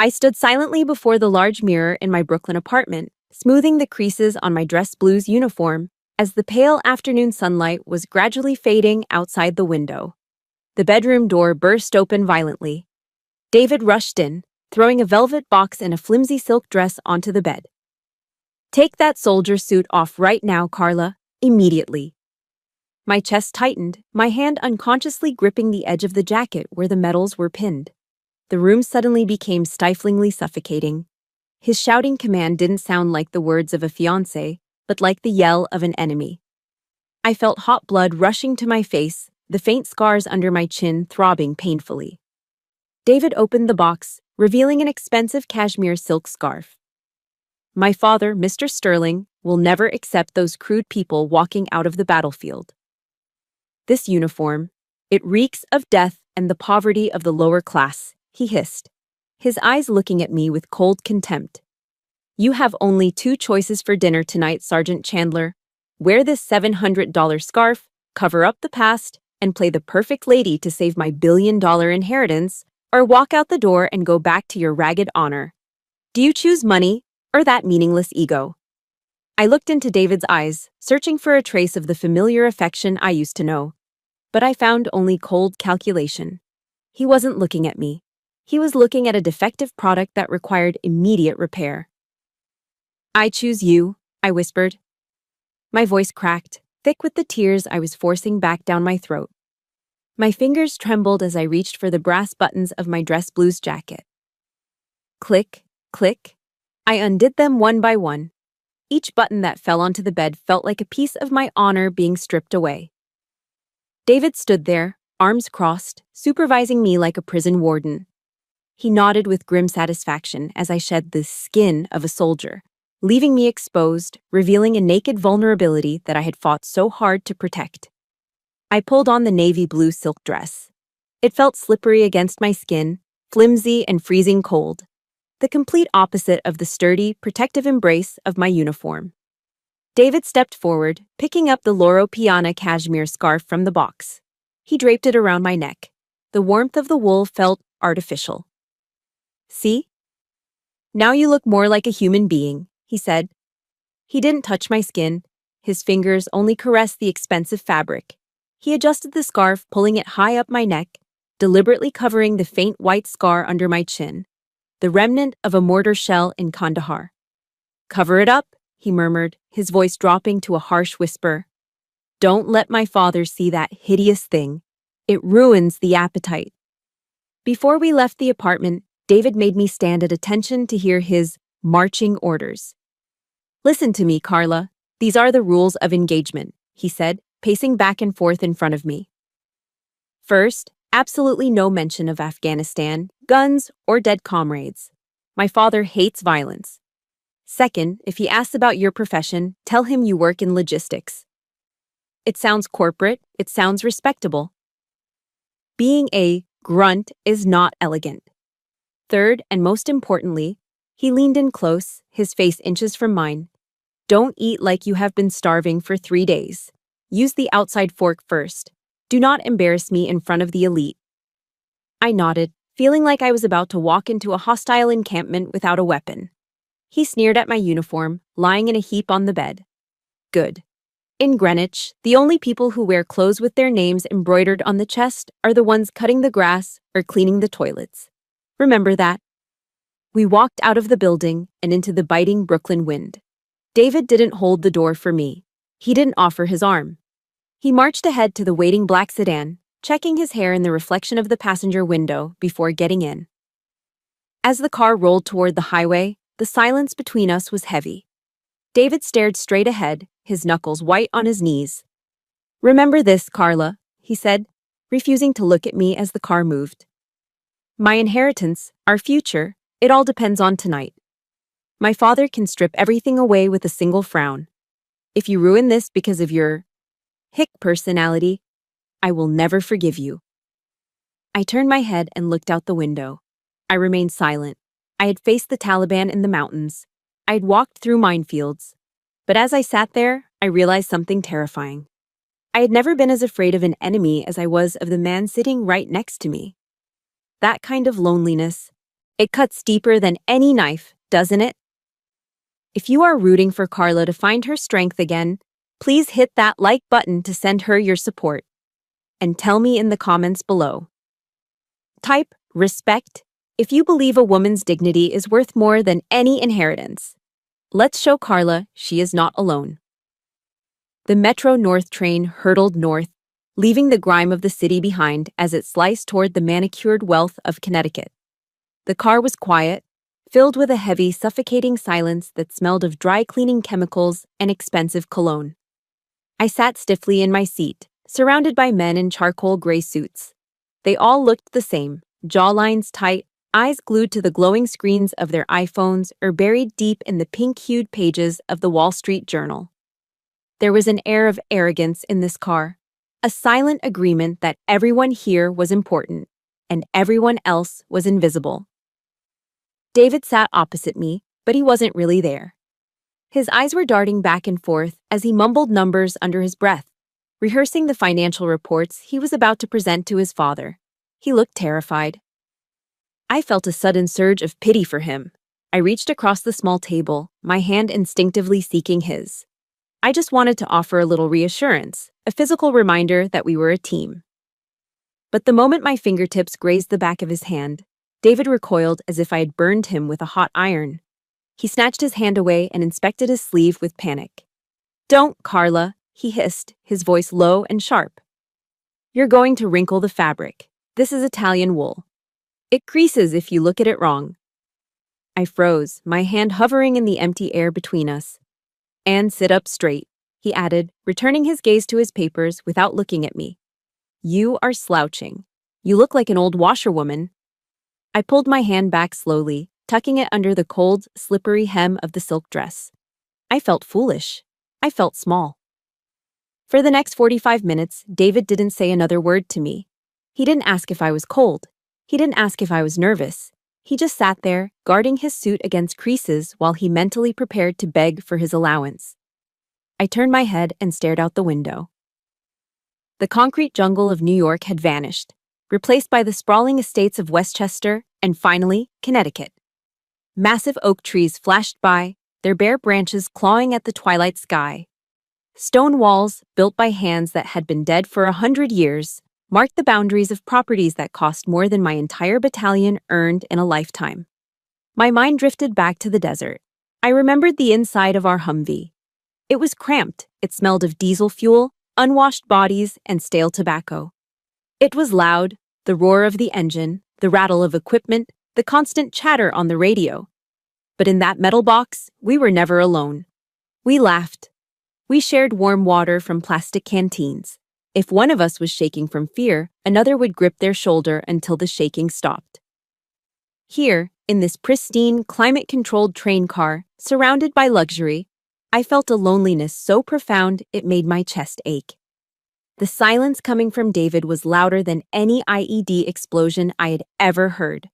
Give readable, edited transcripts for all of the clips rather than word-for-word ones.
I stood silently before the large mirror in my Brooklyn apartment, smoothing the creases on my dress blues uniform as the pale afternoon sunlight was gradually fading outside the window. The bedroom door burst open violently. David rushed in, throwing a velvet box and a flimsy silk dress onto the bed. "Take that soldier suit off right now, Carla, immediately." My chest tightened, my hand unconsciously gripping the edge of the jacket where the medals were pinned. The room suddenly became stiflingly suffocating. His shouting command didn't sound like the words of a fiancé, but like the yell of an enemy. I felt hot blood rushing to my face, the faint scars under my chin throbbing painfully. David opened the box, revealing an expensive cashmere silk scarf. "My father, Mr. Sterling, will never accept those crude people walking out of the battlefield. This uniform, it reeks of death and the poverty of the lower class," he hissed, his eyes looking at me with cold contempt. "You have only two choices for dinner tonight, Sergeant Chandler. Wear this $700 scarf, cover up the past, and play the perfect lady to save my billion-dollar inheritance, or walk out the door and go back to your ragged honor. Do you choose money or that meaningless ego?" I looked into David's eyes, searching for a trace of the familiar affection I used to know. But I found only cold calculation. He wasn't looking at me. He was looking at a defective product that required immediate repair. "I choose you," I whispered. My voice cracked, thick with the tears I was forcing back down my throat. My fingers trembled as I reached for the brass buttons of my dress blues jacket. Click, click. I undid them one by one. Each button that fell onto the bed felt like a piece of my honor being stripped away. David stood there, arms crossed, supervising me like a prison warden. He nodded with grim satisfaction as I shed the skin of a soldier, leaving me exposed, revealing a naked vulnerability that I had fought so hard to protect. I pulled on the navy blue silk dress. It felt slippery against my skin, flimsy and freezing cold, the complete opposite of the sturdy, protective embrace of my uniform. David stepped forward, picking up the Loro Piana cashmere scarf from the box. He draped it around my neck. The warmth of the wool felt artificial. "See? Now you look more like a human being," he said. He didn't touch my skin. His fingers only caressed the expensive fabric. He adjusted the scarf, pulling it high up my neck, deliberately covering the faint white scar under my chin, the remnant of a mortar shell in Kandahar. "Cover it up," he murmured, his voice dropping to a harsh whisper. "Don't let my father see that hideous thing. It ruins the appetite." Before we left the apartment, David made me stand at attention to hear his marching orders. "Listen to me, Carla. These are the rules of engagement," he said, pacing back and forth in front of me. "First, absolutely no mention of Afghanistan, guns, or dead comrades. My father hates violence. Second, if he asks about your profession, tell him you work in logistics. It sounds corporate, it sounds respectable. Being a grunt is not elegant. Third, and most importantly," he leaned in close, his face inches from mine, "don't eat like you have been starving for 3 days. Use the outside fork first. Do not embarrass me in front of the elite." I nodded, feeling like I was about to walk into a hostile encampment without a weapon. He sneered at my uniform, lying in a heap on the bed. "Good. In Greenwich, the only people who wear clothes with their names embroidered on the chest are the ones cutting the grass or cleaning the toilets. Remember that." We walked out of the building and into the biting Brooklyn wind. David didn't hold the door for me. He didn't offer his arm. He marched ahead to the waiting black sedan, checking his hair in the reflection of the passenger window before getting in. As the car rolled toward the highway, the silence between us was heavy. David stared straight ahead, his knuckles white on his knees. "Remember this, Carla," he said, refusing to look at me as the car moved. "My inheritance, our future, it all depends on tonight. My father can strip everything away with a single frown. If you ruin this because of your hick personality, I will never forgive you." I turned my head and looked out the window. I remained silent. I had faced the Taliban in the mountains. I had walked through minefields. But as I sat there, I realized something terrifying. I had never been as afraid of an enemy as I was of the man sitting right next to me. That kind of loneliness, It cuts deeper than any knife, doesn't it? If you are rooting for Carla to find her strength again, please hit that like button to send her your support. And tell me in the comments below. Type respect if you believe a woman's dignity is worth more than any inheritance. Let's show Carla she is not alone. The Metro North train hurtled north, leaving the grime of the city behind as it sliced toward the manicured wealth of Connecticut. The car was quiet, filled with a heavy, suffocating silence that smelled of dry cleaning chemicals and expensive cologne. I sat stiffly in my seat, surrounded by men in charcoal gray suits. They all looked the same, jawlines tight, eyes glued to the glowing screens of their iPhones or buried deep in the pink-hued pages of the Wall Street Journal. There was an air of arrogance in this car, a silent agreement that everyone here was important and everyone else was invisible. David sat opposite me, but he wasn't really there. His eyes were darting back and forth as he mumbled numbers under his breath, rehearsing the financial reports he was about to present to his father. He looked terrified. I felt a sudden surge of pity for him. I reached across the small table, my hand instinctively seeking his. I just wanted to offer a little reassurance, a physical reminder that we were a team. But the moment my fingertips grazed the back of his hand, David recoiled as if I had burned him with a hot iron. He snatched his hand away and inspected his sleeve with panic. "Don't, Carla," he hissed, his voice low and sharp. "You're going to wrinkle the fabric. This is Italian wool. It creases if you look at it wrong." I froze, my hand hovering in the empty air between us. "And sit up straight," he added, returning his gaze to his papers without looking at me. "You are slouching. You look like an old washerwoman." I pulled my hand back slowly, tucking it under the cold, slippery hem of the silk dress. I felt foolish. I felt small. For the next 45 minutes, David didn't say another word to me. He didn't ask if I was cold. He didn't ask if I was nervous. He just sat there, guarding his suit against creases while he mentally prepared to beg for his allowance. I turned my head and stared out the window. The concrete jungle of New York had vanished, replaced by the sprawling estates of Westchester and, finally, Connecticut. Massive oak trees flashed by, their bare branches clawing at the twilight sky. Stone walls, built by hands that had been dead for 100 years, marked the boundaries of properties that cost more than my entire battalion earned in a lifetime. My mind drifted back to the desert. I remembered the inside of our Humvee. It was cramped. It smelled of diesel fuel, unwashed bodies, and stale tobacco. It was loud, the roar of the engine, the rattle of equipment, the constant chatter on the radio. But in that metal box, we were never alone. We laughed. We shared warm water from plastic canteens. If one of us was shaking from fear, another would grip their shoulder until the shaking stopped. Here, in this pristine, climate-controlled train car, surrounded by luxury, I felt a loneliness so profound it made my chest ache. The silence coming from David was louder than any IED explosion I had ever heard.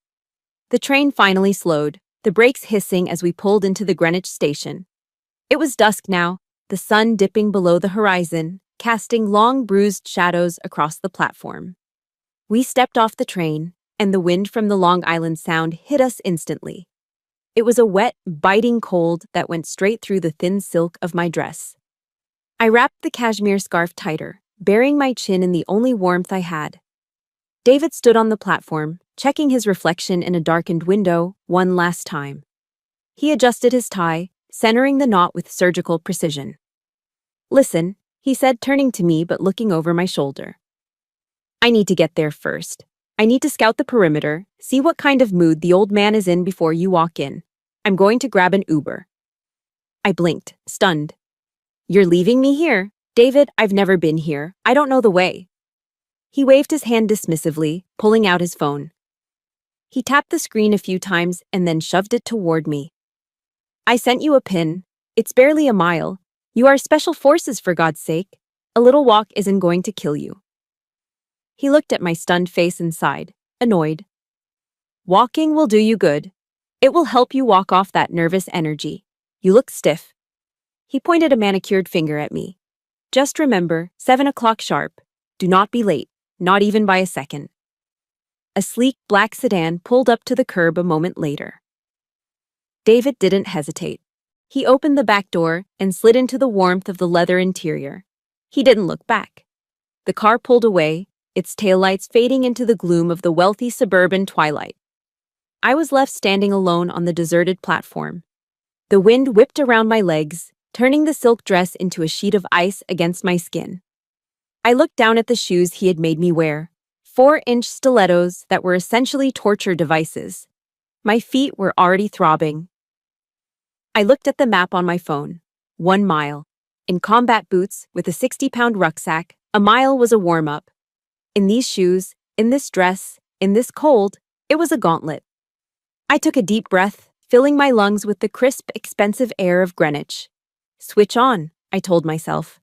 The train finally slowed, the brakes hissing as we pulled into the Greenwich station. It was dusk now, the sun dipping below the horizon, casting long bruised shadows across the platform. We stepped off the train, and the wind from the Long Island Sound hit us instantly. It was a wet, biting cold that went straight through the thin silk of my dress. I wrapped the cashmere scarf tighter, burying my chin in the only warmth I had. David stood on the platform, checking his reflection in a darkened window one last time. He adjusted his tie, centering the knot with surgical precision. "Listen," he said, turning to me but looking over my shoulder. "I need to get there first. I need to scout the perimeter, see what kind of mood the old man is in before you walk in. I'm going to grab an Uber." I blinked, stunned. "You're leaving me here? David, I've never been here. I don't know the way." He waved his hand dismissively, pulling out his phone. He tapped the screen a few times and then shoved it toward me. "I sent you a pin. It's barely a mile. You are special forces, for God's sake. A little walk isn't going to kill you." He looked at my stunned face and sighed, annoyed. "Walking will do you good. It will help you walk off that nervous energy. You look stiff." He pointed a manicured finger at me. "Just remember, 7 o'clock sharp. Do not be late, not even by a second." A sleek black sedan pulled up to the curb a moment later. David didn't hesitate. He opened the back door and slid into the warmth of the leather interior. He didn't look back. The car pulled away, its taillights fading into the gloom of the wealthy suburban twilight. I was left standing alone on the deserted platform. The wind whipped around my legs, turning the silk dress into a sheet of ice against my skin. I looked down at the shoes he had made me wear, 4-inch stilettos that were essentially torture devices. My feet were already throbbing. I looked at the map on my phone. 1 mile. In combat boots, with a 60-pound rucksack, a mile was a warm-up. In these shoes, in this dress, in this cold, it was a gauntlet. I took a deep breath, filling my lungs with the crisp, expensive air of Greenwich. Switch on, I told myself.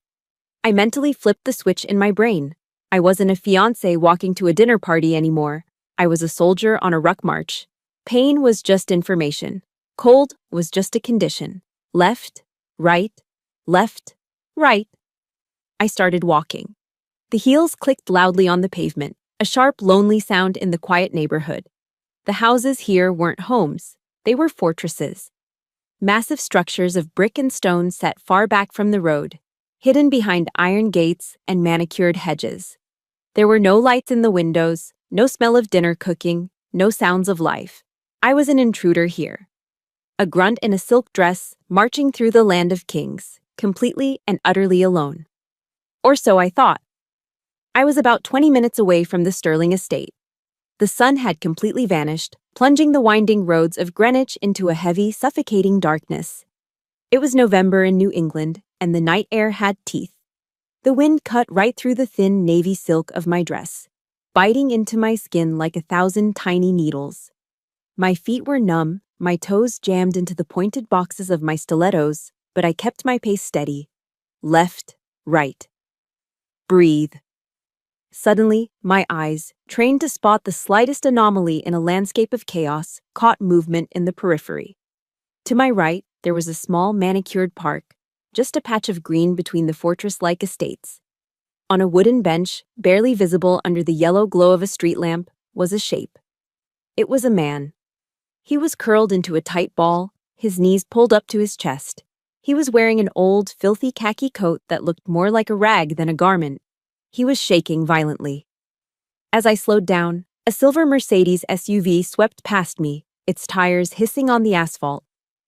I mentally flipped the switch in my brain. I wasn't a fiancé walking to a dinner party anymore. I was a soldier on a ruck march. Pain was just information. Cold was just a condition. Left, right, left, right. I started walking. The heels clicked loudly on the pavement, a sharp, lonely sound in the quiet neighborhood. The houses here weren't homes, they were fortresses. Massive structures of brick and stone set far back from the road, hidden behind iron gates and manicured hedges. There were no lights in the windows, no smell of dinner cooking, no sounds of life. I was an intruder here. A grunt in a silk dress, marching through the land of kings, completely and utterly alone. Or so I thought. I was about 20 minutes away from the Sterling estate. The sun had completely vanished, plunging the winding roads of Greenwich into a heavy, suffocating darkness. It was November in New England, and the night air had teeth. The wind cut right through the thin navy silk of my dress, biting into my skin like 1,000 tiny needles. My feet were numb, my toes jammed into the pointed boxes of my stilettos, but I kept my pace steady. Left, right. Breathe. Suddenly, my eyes, trained to spot the slightest anomaly in a landscape of chaos, caught movement in the periphery. To my right, there was a small manicured park, just a patch of green between the fortress-like estates. On a wooden bench, barely visible under the yellow glow of a street lamp, was a shape. It was a man. He was curled into a tight ball, his knees pulled up to his chest. He was wearing an old, filthy khaki coat that looked more like a rag than a garment. He was shaking violently. As I slowed down, a silver Mercedes SUV swept past me, its tires hissing on the asphalt.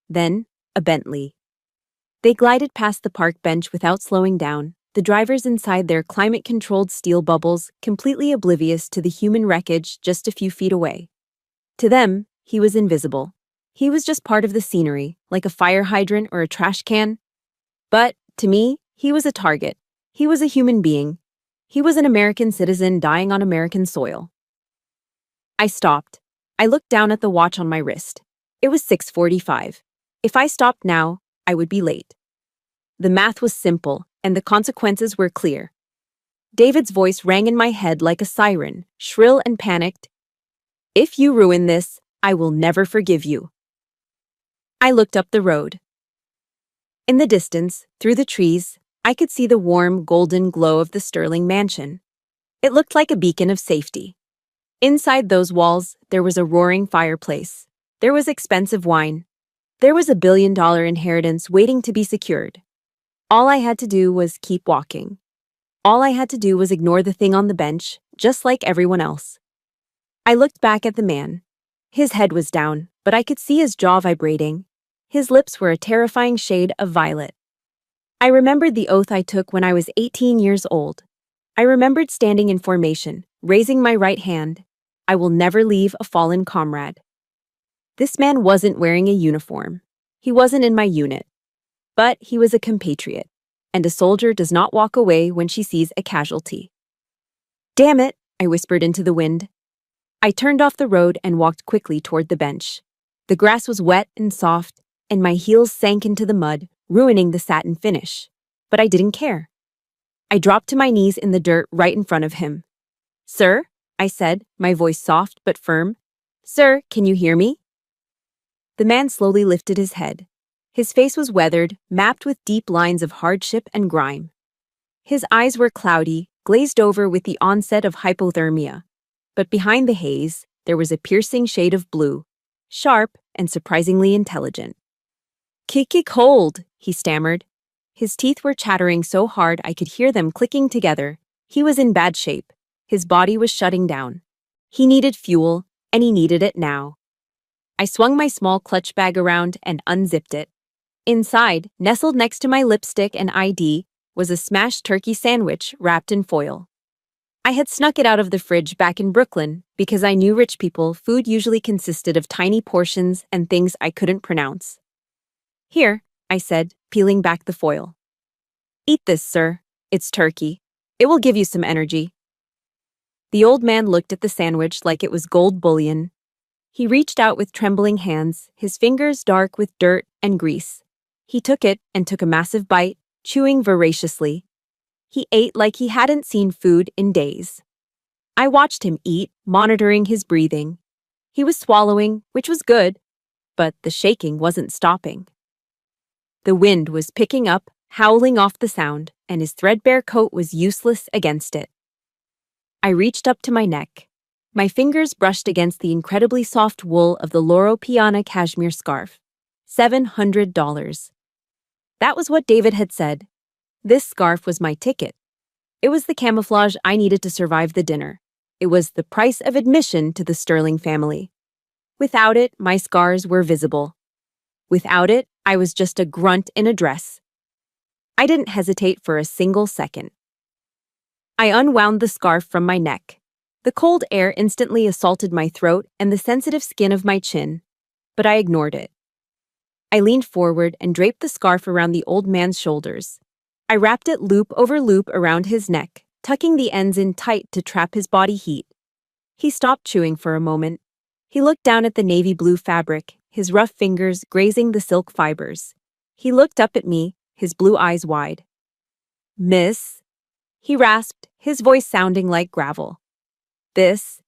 Then, a Bentley. They glided past the park bench without slowing down, the drivers inside their climate-controlled steel bubbles completely oblivious to the human wreckage just a few feet away. To them, he was invisible. He was just part of the scenery, like a fire hydrant or a trash can. But, to me, he was a target. He was a human being. He was an American citizen dying on American soil. I stopped. I looked down at the watch on my wrist. It was 6:45. If I stopped now, I would be late. The math was simple, and the consequences were clear. David's voice rang in my head like a siren, shrill and panicked. If you ruin this, I will never forgive you. I looked up the road. In the distance, through the trees, I could see the warm, golden glow of the Sterling mansion. It looked like a beacon of safety. Inside those walls, there was a roaring fireplace. There was expensive wine. There was a billion-dollar inheritance waiting to be secured. All I had to do was keep walking. All I had to do was ignore the thing on the bench, just like everyone else. I looked back at the man. His head was down, but I could see his jaw vibrating. His lips were a terrifying shade of violet. I remembered the oath I took when I was 18 years old. I remembered standing in formation, raising my right hand. I will never leave a fallen comrade. This man wasn't wearing a uniform. He wasn't in my unit. But he was a compatriot, and a soldier does not walk away when she sees a casualty. Damn it, I whispered into the wind. I turned off the road and walked quickly toward the bench. The grass was wet and soft, and my heels sank into the mud, ruining the satin finish. But I didn't care. I dropped to my knees in the dirt right in front of him. Sir, I said, my voice soft but firm. Sir, can you hear me? The man slowly lifted his head. His face was weathered, mapped with deep lines of hardship and grime. His eyes were cloudy, glazed over with the onset of hypothermia. But behind the haze, there was a piercing shade of blue, sharp and surprisingly intelligent. "Kiki cold," he stammered. His teeth were chattering so hard I could hear them clicking together. He was in bad shape. His body was shutting down. He needed fuel, and he needed it now. I swung my small clutch bag around and unzipped it. Inside, nestled next to my lipstick and ID, was a smashed turkey sandwich wrapped in foil. I had snuck it out of the fridge back in Brooklyn because I knew rich people food usually consisted of tiny portions and things I couldn't pronounce. "Here," I said, peeling back the foil. "Eat this, sir. It's turkey. It will give you some energy." The old man looked at the sandwich like it was gold bullion. He reached out with trembling hands, his fingers dark with dirt and grease. He took it and took a massive bite, chewing voraciously. He ate like he hadn't seen food in days. I watched him eat, monitoring his breathing. He was swallowing, which was good, but the shaking wasn't stopping. The wind was picking up, howling off the sound, and his threadbare coat was useless against it. I reached up to my neck. My fingers brushed against the incredibly soft wool of the Loro Piana cashmere scarf. $700. That was what David had said. This scarf was my ticket. It was the camouflage I needed to survive the dinner. It was the price of admission to the Sterling family. Without it, my scars were visible. Without it, I was just a grunt in a dress. I didn't hesitate for a single second. I unwound the scarf from my neck. The cold air instantly assaulted my throat and the sensitive skin of my chin, but I ignored it. I leaned forward and draped the scarf around the old man's shoulders. I wrapped it loop over loop around his neck, tucking the ends in tight to trap his body heat. He stopped chewing for a moment. He looked down at the navy blue fabric, his rough fingers grazing the silk fibers. He looked up at me, his blue eyes wide. "Miss," he rasped, his voice sounding like gravel. This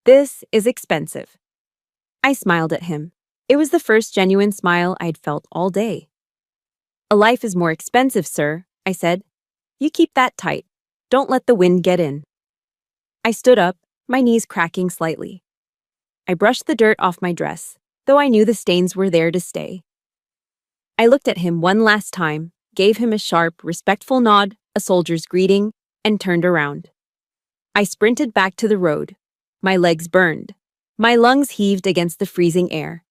is expensive." I smiled at him. It was the first genuine smile I'd felt all day. "A life is more expensive, sir," I said. "You keep that tight. Don't let the wind get in." I stood up, my knees cracking slightly. I brushed the dirt off my dress, though I knew the stains were there to stay. I looked at him one last time, gave him a sharp, respectful nod, a soldier's greeting, and turned around. I sprinted back to the road. My legs burned. My lungs heaved against the freezing air.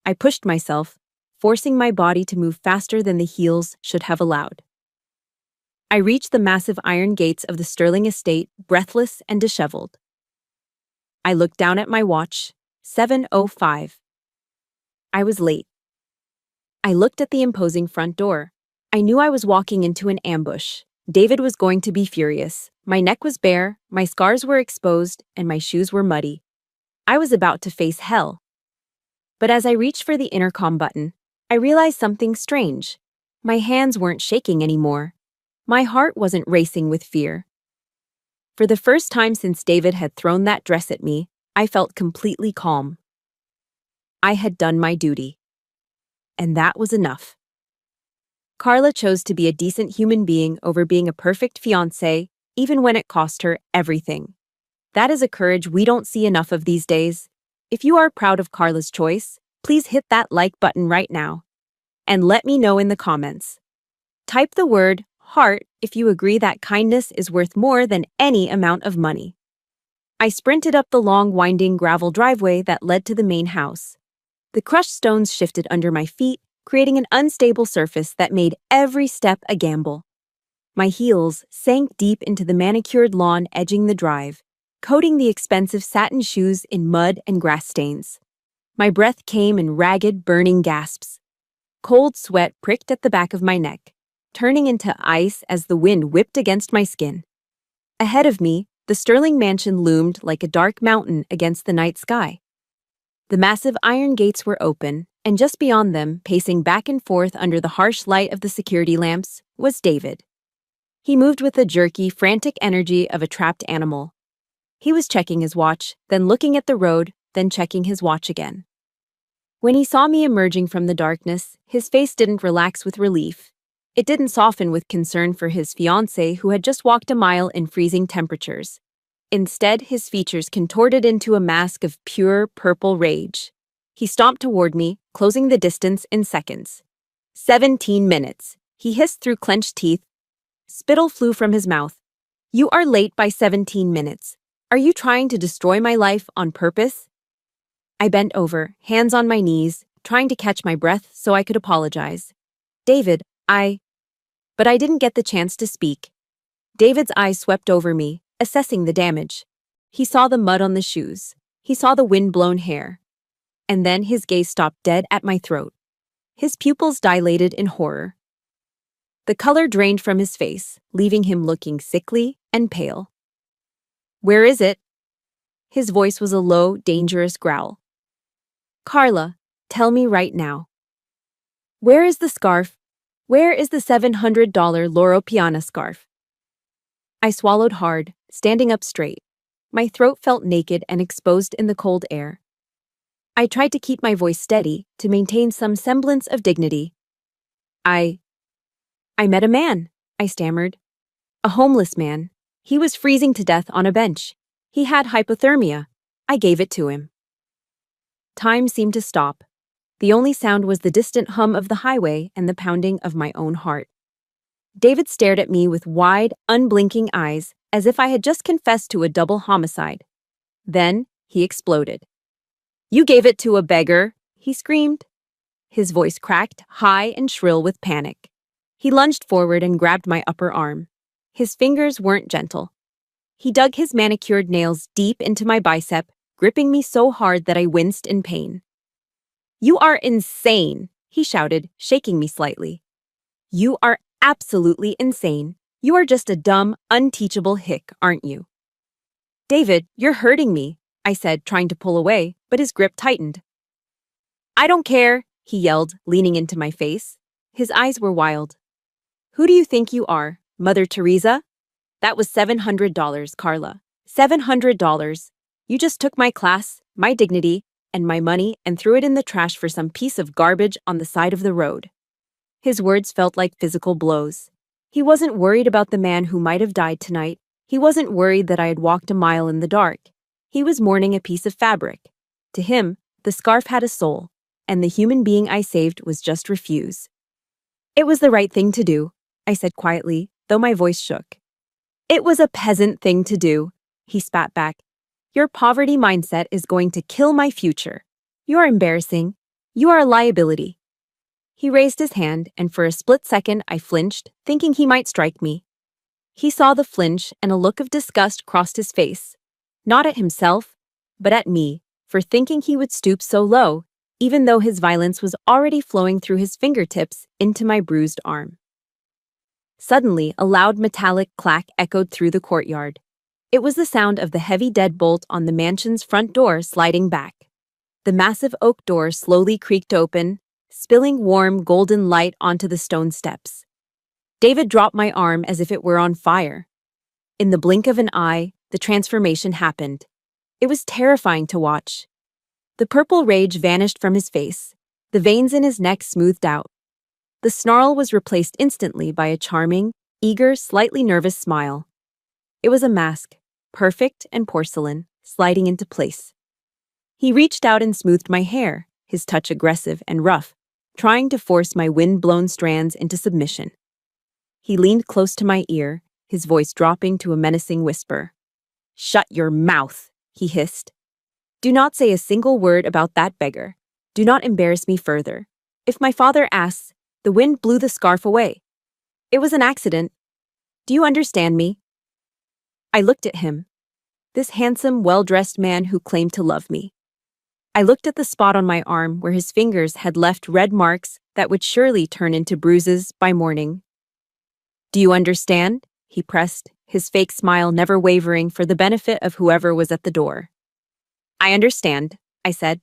I pushed myself, forcing my body to move faster than the heels should have allowed. I reached the massive iron gates of the Sterling estate, breathless and disheveled. I looked down at my watch, 7:05. I was late. I looked at the imposing front door. I knew I was walking into an ambush. David was going to be furious. My neck was bare, my scars were exposed, and my shoes were muddy. I was about to face hell. But as I reached for the intercom button, I realized something strange. My hands weren't shaking anymore. My heart wasn't racing with fear. For the first time since David had thrown that dress at me, I felt completely calm. I had done my duty. And that was enough. Carla chose to be a decent human being over being a perfect fiancé, even when it cost her everything. That is a courage we don't see enough of these days. If you are proud of Carla's choice, please hit that like button right now. And let me know in the comments. Type the word heart if you agree that kindness is worth more than any amount of money. I sprinted up the long, winding gravel driveway that led to the main house. The crushed stones shifted under my feet, creating an unstable surface that made every step a gamble. My heels sank deep into the manicured lawn edging the drive, coating the expensive satin shoes in mud and grass stains. My breath came in ragged, burning gasps. Cold sweat pricked at the back of my neck, turning into ice as the wind whipped against my skin. Ahead of me, the Sterling mansion loomed like a dark mountain against the night sky. The massive iron gates were open, and just beyond them, pacing back and forth under the harsh light of the security lamps, was David. He moved with the jerky, frantic energy of a trapped animal. He was checking his watch, then looking at the road, then checking his watch again. When he saw me emerging from the darkness, his face didn't relax with relief. It didn't soften with concern for his fiancée who had just walked a mile in freezing temperatures. Instead, his features contorted into a mask of pure purple rage. He stomped toward me, closing the distance in seconds. 17 minutes, he hissed through clenched teeth. Spittle flew from his mouth. You are late by 17 minutes. Are you trying to destroy my life on purpose? I bent over, hands on my knees, trying to catch my breath so I could apologize. David, But I didn't get the chance to speak. David's eyes swept over me, assessing the damage. He saw the mud on the shoes. He saw the wind-blown hair. And then his gaze stopped dead at my throat. His pupils dilated in horror. The color drained from his face, leaving him looking sickly and pale. Where is it? His voice was a low, dangerous growl. Carla, tell me right now. Where is the scarf? Where is the $700 Loro Piana scarf? I swallowed hard, standing up straight. My throat felt naked and exposed in the cold air. I tried to keep my voice steady, to maintain some semblance of dignity. I met a man, I stammered. A homeless man. He was freezing to death on a bench. He had hypothermia. I gave it to him. Time seemed to stop. The only sound was the distant hum of the highway and the pounding of my own heart. David stared at me with wide, unblinking eyes, as if I had just confessed to a double homicide. Then he exploded. You gave it to a beggar, he screamed. His voice cracked, high and shrill with panic. He lunged forward and grabbed my upper arm. His fingers weren't gentle. He dug his manicured nails deep into my bicep, gripping me so hard that I winced in pain. You are insane, he shouted, shaking me slightly. You are absolutely insane. You are just a dumb, unteachable hick, aren't you? David, you're hurting me, I said, trying to pull away, but his grip tightened. I don't care, he yelled, leaning into my face. His eyes were wild. Who do you think you are, Mother Teresa? That was $700, Carla. $700. You just took my class, my dignity, and my money and threw it in the trash for some piece of garbage on the side of the road. His words felt like physical blows. He wasn't worried about the man who might have died tonight. He wasn't worried that I had walked a mile in the dark. He was mourning a piece of fabric. To him, the scarf had a soul, and the human being I saved was just refuse. It was the right thing to do, I said quietly, though my voice shook. It was a peasant thing to do, he spat back. Your poverty mindset is going to kill my future. You are embarrassing. You are a liability. He raised his hand, and for a split second I flinched, thinking he might strike me. He saw the flinch, and a look of disgust crossed his face. Not at himself, but at me, for thinking he would stoop so low, even though his violence was already flowing through his fingertips into my bruised arm. Suddenly, a loud metallic clack echoed through the courtyard. It was the sound of the heavy deadbolt on the mansion's front door sliding back. The massive oak door slowly creaked open, spilling warm, golden light onto the stone steps. David dropped my arm as if it were on fire. In the blink of an eye, the transformation happened. It was terrifying to watch. The purple rage vanished from his face. The veins in his neck smoothed out. The snarl was replaced instantly by a charming, eager, slightly nervous smile. It was a mask, perfect and porcelain, sliding into place. He reached out and smoothed my hair, his touch aggressive and rough, trying to force my wind-blown strands into submission. He leaned close to my ear, his voice dropping to a menacing whisper. Shut your mouth, he hissed. Do not say a single word about that beggar. Do not embarrass me further. If my father asks, the wind blew the scarf away. It was an accident. Do you understand me? I looked at him, this handsome, well-dressed man who claimed to love me. I looked at the spot on my arm where his fingers had left red marks that would surely turn into bruises by morning. Do you understand? He pressed, his fake smile never wavering for the benefit of whoever was at the door. I understand, I said.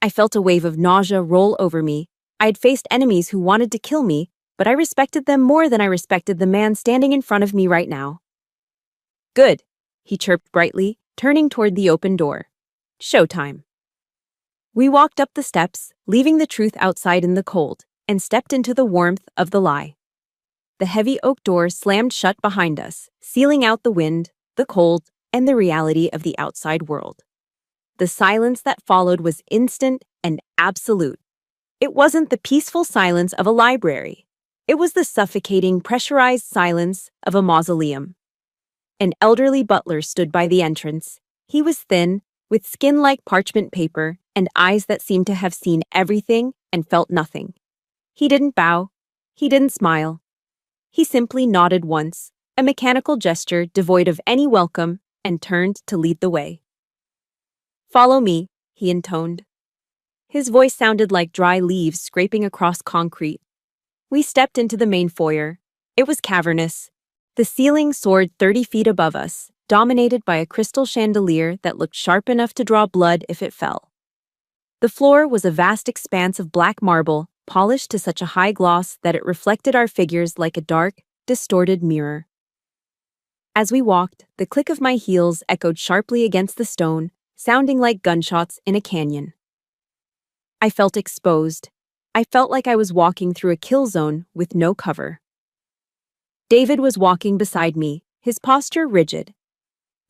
I felt a wave of nausea roll over me. I had faced enemies who wanted to kill me, but I respected them more than I respected the man standing in front of me right now. Good, he chirped brightly, turning toward the open door. Showtime. We walked up the steps, leaving the truth outside in the cold, and stepped into the warmth of the lie. The heavy oak door slammed shut behind us, sealing out the wind, the cold, and the reality of the outside world. The silence that followed was instant and absolute. It wasn't the peaceful silence of a library. It was the suffocating, pressurized silence of a mausoleum. An elderly butler stood by the entrance. He was thin, with skin like parchment paper and eyes that seemed to have seen everything and felt nothing. He didn't bow. He didn't smile. He simply nodded once, a mechanical gesture devoid of any welcome, and turned to lead the way. "Follow me," he intoned. His voice sounded like dry leaves scraping across concrete. We stepped into the main foyer. It was cavernous. The ceiling soared 30 feet above us, dominated by a crystal chandelier that looked sharp enough to draw blood if it fell. The floor was a vast expanse of black marble, polished to such a high gloss that it reflected our figures like a dark, distorted mirror. As we walked, the click of my heels echoed sharply against the stone, sounding like gunshots in a canyon. I felt exposed. I felt like I was walking through a kill zone with no cover. David was walking beside me, his posture rigid.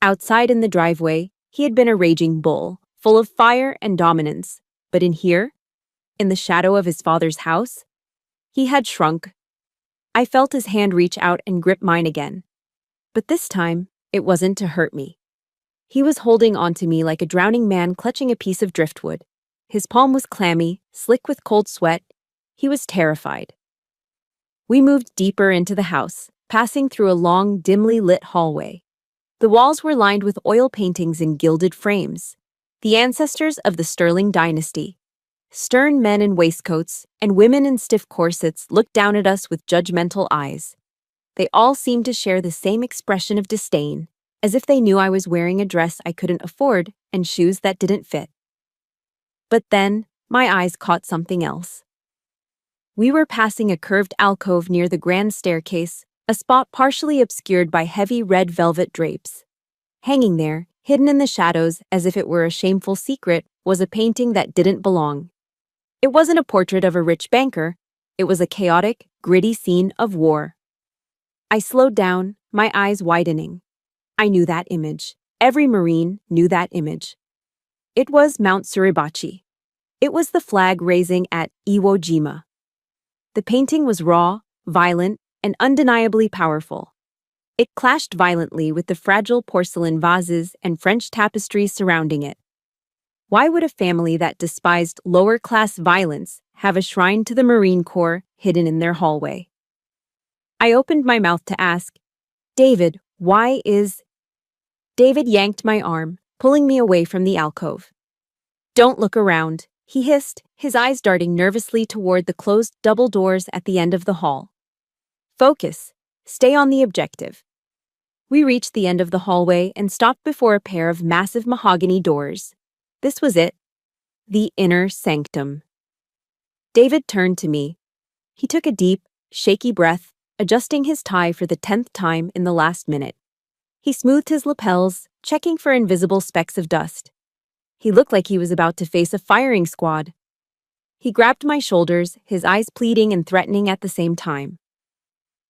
Outside in the driveway, he had been a raging bull, full of fire and dominance, but in here, in the shadow of his father's house, he had shrunk. I felt his hand reach out and grip mine again. But this time, it wasn't to hurt me. He was holding onto me like a drowning man clutching a piece of driftwood. His palm was clammy, slick with cold sweat. He was terrified. We moved deeper into the house, passing through a long, dimly lit hallway. The walls were lined with oil paintings in gilded frames, the ancestors of the Sterling dynasty. Stern men in waistcoats and women in stiff corsets looked down at us with judgmental eyes. They all seemed to share the same expression of disdain, as if they knew I was wearing a dress I couldn't afford and shoes that didn't fit. But then, my eyes caught something else. We were passing a curved alcove near the grand staircase, a spot partially obscured by heavy red velvet drapes. Hanging there, hidden in the shadows as if it were a shameful secret, was a painting that didn't belong. It wasn't a portrait of a rich banker. It was a chaotic, gritty scene of war. I slowed down, my eyes widening. I knew that image. Every Marine knew that image. It was Mount Suribachi. It was the flag raising at Iwo Jima. The painting was raw, violent, and undeniably powerful. It clashed violently with the fragile porcelain vases and French tapestries surrounding it. Why would a family that despised lower-class violence have a shrine to the Marine Corps hidden in their hallway? I opened my mouth to ask, "David, why is—" David yanked my arm, pulling me away from the alcove. "Don't look around," he hissed, his eyes darting nervously toward the closed double doors at the end of the hall. "Focus. Stay on the objective." We reached the end of the hallway and stopped before a pair of massive mahogany doors. This was it. The inner sanctum. David turned to me. He took a deep, shaky breath, adjusting his tie for the 10th time in the last minute. He smoothed his lapels, checking for invisible specks of dust. He looked like he was about to face a firing squad. He grabbed my shoulders, his eyes pleading and threatening at the same time.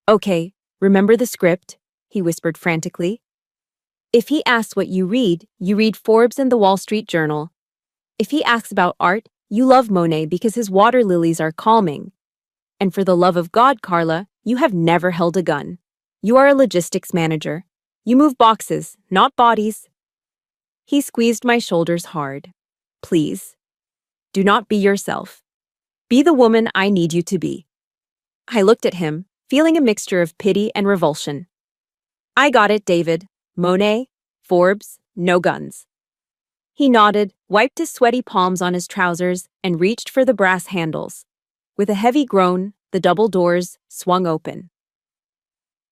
"Okay, remember the script," he whispered frantically. "If he asks what you read Forbes and the Wall Street Journal. If he asks about art, you love Monet because his water lilies are calming. And for the love of God, Carla, you have never held a gun. You are a logistics manager. You move boxes, not bodies." He squeezed my shoulders hard. "Please, do not be yourself. Be the woman I need you to be." I looked at him, feeling a mixture of pity and revulsion. "I got it, David. Monet, Forbes, no guns." He nodded, wiped his sweaty palms on his trousers, and reached for the brass handles. With a heavy groan, the double doors swung open.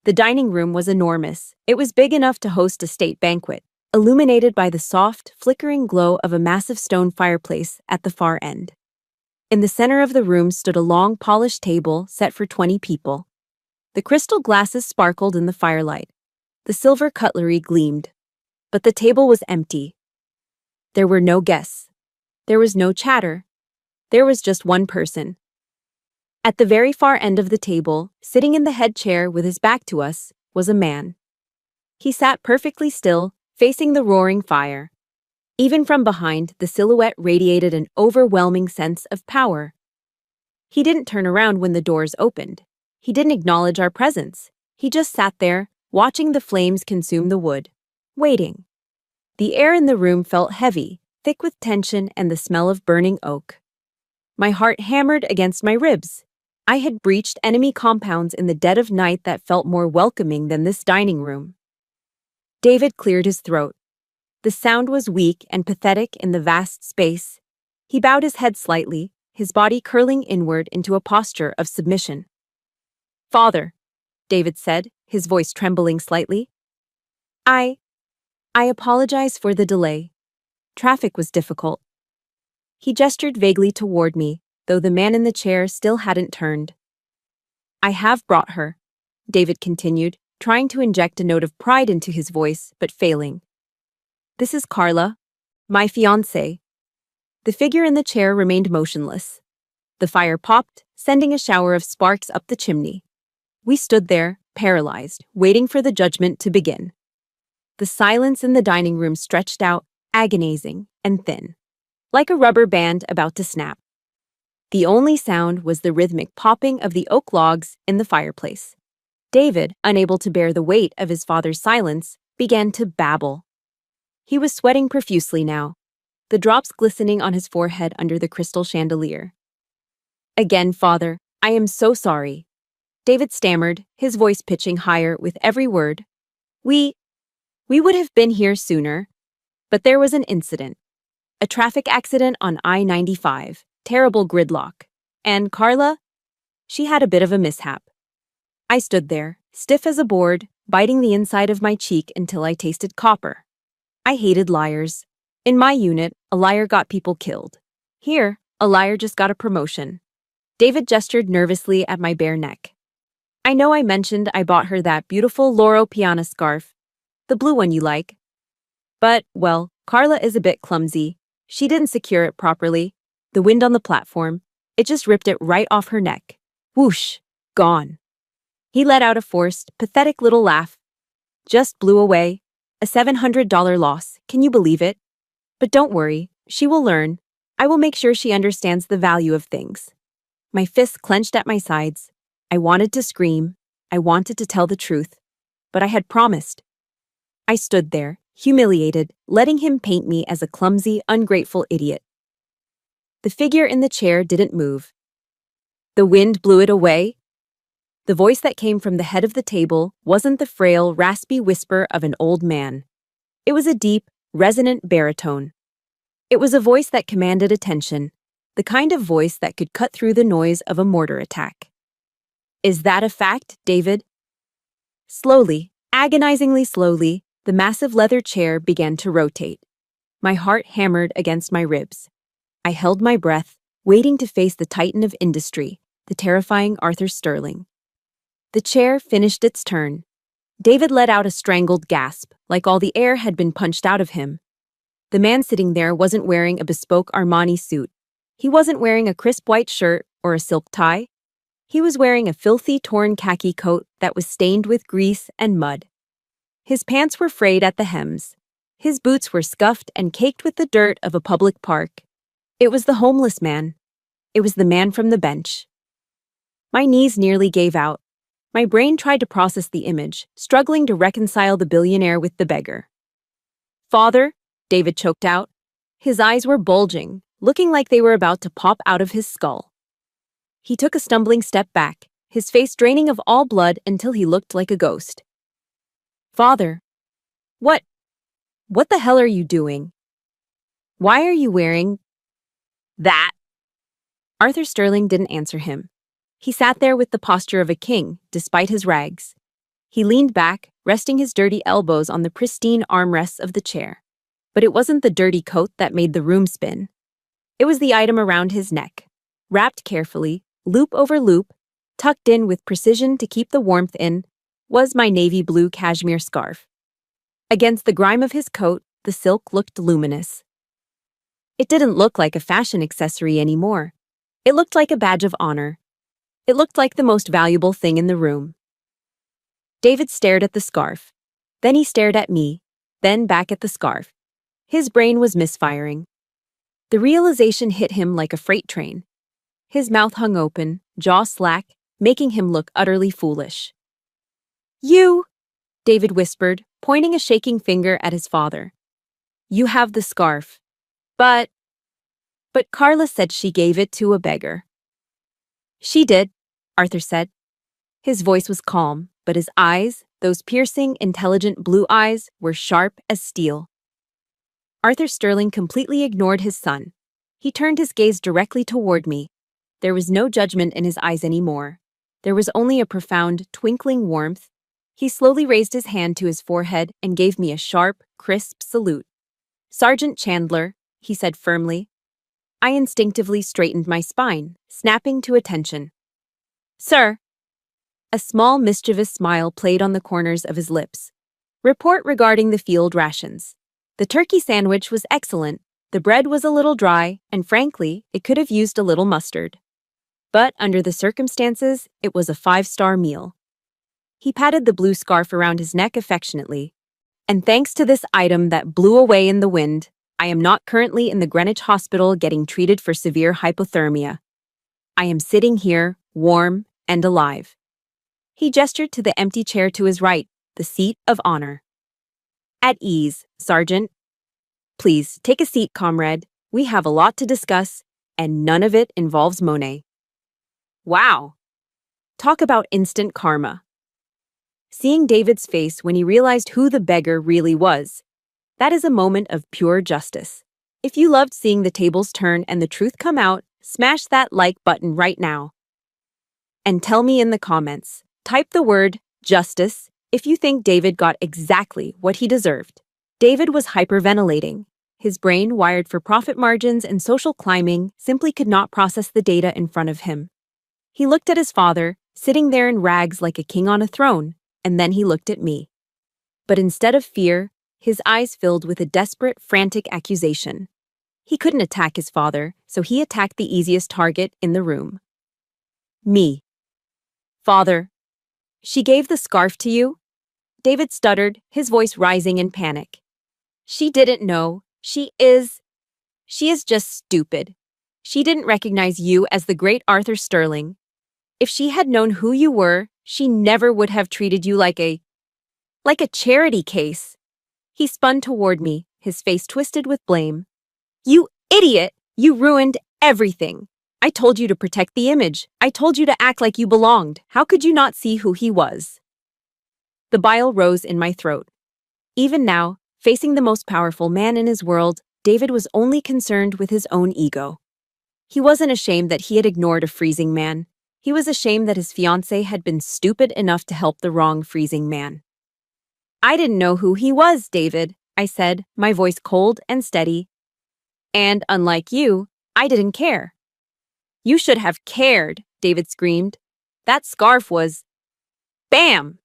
The dining room was enormous. It was big enough to host a state banquet, illuminated by the soft, flickering glow of a massive stone fireplace at the far end. In the center of the room stood a long, polished table set for 20 people. The crystal glasses sparkled in the firelight. The silver cutlery gleamed. But the table was empty. There were no guests. There was no chatter. There was just one person. At the very far end of the table, sitting in the head chair with his back to us, was a man. He sat perfectly still, facing the roaring fire. Even from behind, the silhouette radiated an overwhelming sense of power. He didn't turn around when the doors opened. He didn't acknowledge our presence. He just sat there, watching the flames consume the wood, waiting. The air in the room felt heavy, thick with tension and the smell of burning oak. My heart hammered against my ribs. I had breached enemy compounds in the dead of night that felt more welcoming than this dining room. David cleared his throat. The sound was weak and pathetic in the vast space. He bowed his head slightly, his body curling inward into a posture of submission. "Father," David said, his voice trembling slightly. I apologize for the delay. Traffic was difficult." He gestured vaguely toward me, though the man in the chair still hadn't turned. "I have brought her," David continued, trying to inject a note of pride into his voice, but failing. "This is Carla, my fiancé." The figure in the chair remained motionless. The fire popped, sending a shower of sparks up the chimney. We stood there, paralyzed, waiting for the judgment to begin. The silence in the dining room stretched out, agonizing and thin, like a rubber band about to snap. The only sound was the rhythmic popping of the oak logs in the fireplace. David, unable to bear the weight of his father's silence, began to babble. He was sweating profusely now, the drops glistening on his forehead under the crystal chandelier. "Again, father, I am so sorry," David stammered, his voice pitching higher with every word. We would have been here sooner, but there was an incident. A traffic accident on I-95, terrible gridlock. And Carla? She had a bit of a mishap." I stood there, stiff as a board, biting the inside of my cheek until I tasted copper. I hated liars. In my unit, a liar got people killed. Here, a liar just got a promotion. David gestured nervously at my bare neck. "I know I mentioned I bought her that beautiful Loro Piana scarf, the blue one you like. But, well, Carla is a bit clumsy. She didn't secure it properly. The wind on the platform, it just ripped it right off her neck. Whoosh, gone." He let out a forced, pathetic little laugh. "Just blew away. A $700 loss, can you believe it? But don't worry, she will learn. I will make sure she understands the value of things." My fists clenched at my sides. I wanted to scream. I wanted to tell the truth. But I had promised. I stood there, humiliated, letting him paint me as a clumsy, ungrateful idiot. The figure in the chair didn't move. "The wind blew it away?" The voice that came from the head of the table wasn't the frail, raspy whisper of an old man. It was a deep, resonant baritone. It was a voice that commanded attention, the kind of voice that could cut through the noise of a mortar attack. "Is that a fact, David?" Slowly, agonizingly slowly, the massive leather chair began to rotate. My heart hammered against my ribs. I held my breath, waiting to face the titan of industry, the terrifying Arthur Sterling. The chair finished its turn. David let out a strangled gasp, like all the air had been punched out of him. The man sitting there wasn't wearing a bespoke Armani suit. He wasn't wearing a crisp white shirt or a silk tie. He was wearing a filthy, torn khaki coat that was stained with grease and mud. His pants were frayed at the hems. His boots were scuffed and caked with the dirt of a public park. It was the homeless man. It was the man from the bench. My knees nearly gave out. My brain tried to process the image, struggling to reconcile the billionaire with the beggar. "Father," David choked out. His eyes were bulging, looking like they were about to pop out of his skull. He took a stumbling step back, his face draining of all blood until he looked like a ghost. "Father, what the hell are you doing? Why are you wearing that?" Arthur Sterling didn't answer him. He sat there with the posture of a king, despite his rags. He leaned back, resting his dirty elbows on the pristine armrests of the chair. But it wasn't the dirty coat that made the room spin. It was the item around his neck, wrapped carefully, loop over loop, tucked in with precision to keep the warmth in, was my navy blue cashmere scarf. Against the grime of his coat, the silk looked luminous. It didn't look like a fashion accessory anymore. It looked like a badge of honor. It looked like the most valuable thing in the room. David stared at the scarf. Then he stared at me, then back at the scarf. His brain was misfiring. The realization hit him like a freight train. His mouth hung open, jaw slack, making him look utterly foolish. "You," David whispered, pointing a shaking finger at his father. "You have the scarf. But Carla said she gave it to a beggar." "She did," Arthur said. His voice was calm, but his eyes, those piercing, intelligent blue eyes, were sharp as steel. Arthur Sterling completely ignored his son. He turned his gaze directly toward me. There was no judgment in his eyes anymore. There was only a profound, twinkling warmth. He slowly raised his hand to his forehead and gave me a sharp, crisp salute. "Sergeant Chandler," he said firmly. I instinctively straightened my spine, snapping to attention. "Sir." A small, mischievous smile played on the corners of his lips. "Report regarding the field rations. The turkey sandwich was excellent, the bread was a little dry, and frankly, it could have used a little mustard. But under the circumstances, it was a 5-star meal." He patted the blue scarf around his neck affectionately. "And thanks to this item that blew away in the wind, I am not currently in the Greenwich Hospital getting treated for severe hypothermia. I am sitting here, warm and alive." He gestured to the empty chair to his right, the seat of honor. "At ease, Sergeant. Please, take a seat, comrade. We have a lot to discuss, and none of it involves Monet." Wow! Talk about instant karma. Seeing David's face when he realized who the beggar really was, that is a moment of pure justice. If you loved seeing the tables turn and the truth come out, smash that like button right now. And tell me in the comments, type the word justice if you think David got exactly what he deserved. David was hyperventilating. His brain, wired for profit margins and social climbing, simply could not process the data in front of him. He looked at his father, sitting there in rags like a king on a throne, and then he looked at me. But instead of fear, his eyes filled with a desperate, frantic accusation. He couldn't attack his father, so he attacked the easiest target in the room. Me. "Father, she gave the scarf to you?" David stuttered, his voice rising in panic. "She didn't know. She is just stupid. She didn't recognize you as the great Arthur Sterling. If she had known who you were, she never would have treated you like a charity case." He spun toward me, his face twisted with blame. "You idiot! You ruined everything. I told you to protect the image. I told you to act like you belonged. How could you not see who he was?" The bile rose in my throat. Even now, facing the most powerful man in his world, David was only concerned with his own ego. He wasn't ashamed that he had ignored a freezing man. He was ashamed that his fiancé had been stupid enough to help the wrong freezing man. "I didn't know who he was, David," I said, my voice cold and steady. "And unlike you, I didn't care." "You should have cared," David screamed. "That scarf was—" Bam!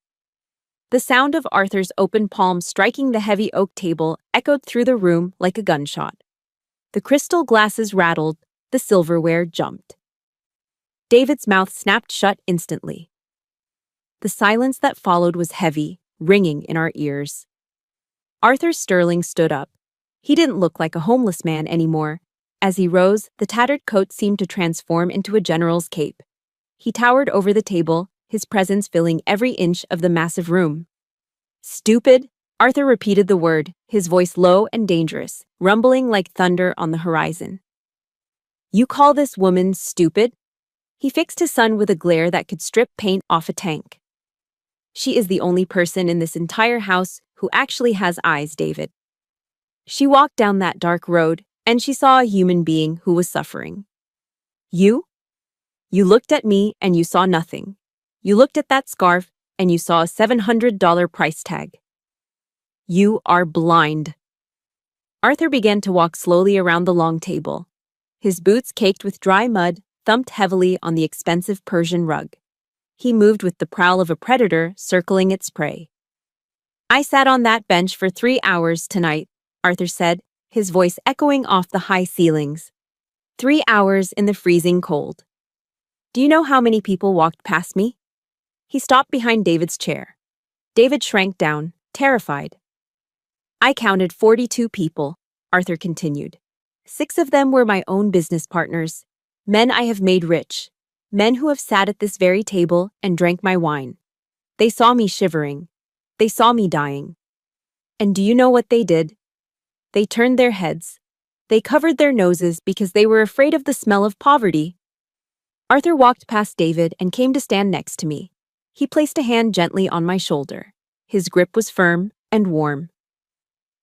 The sound of Arthur's open palm striking the heavy oak table echoed through the room like a gunshot. The crystal glasses rattled, the silverware jumped. David's mouth snapped shut instantly. The silence that followed was heavy, ringing in our ears. Arthur Sterling stood up. He didn't look like a homeless man anymore. As he rose, the tattered coat seemed to transform into a general's cape. He towered over the table, his presence filling every inch of the massive room. "Stupid?" Arthur repeated the word, his voice low and dangerous, rumbling like thunder on the horizon. "You call this woman stupid?" He fixed his son with a glare that could strip paint off a tank. "She is the only person in this entire house who actually has eyes, David. She walked down that dark road, and she saw a human being who was suffering. You looked at me and you saw nothing. You looked at that scarf and you saw a $700 price tag. You are blind." Arthur began to walk slowly around the long table. His boots caked with dry mud thumped heavily on the expensive Persian rug. He moved with the prowl of a predator circling its prey. "I sat on that bench for 3 hours tonight," Arthur said, his voice echoing off the high ceilings. 3 hours in the freezing cold. "Do you know how many people walked past me?" He stopped behind David's chair. David shrank down, terrified. I counted 42 people, Arthur continued. 6 of them were my own business partners, men I have made rich, men who have sat at this very table and drank my wine. They saw me shivering. They saw me dying. And do you know what they did? They turned their heads. They covered their noses because they were afraid of the smell of poverty. Arthur walked past David and came to stand next to me. He placed a hand gently on my shoulder. His grip was firm and warm.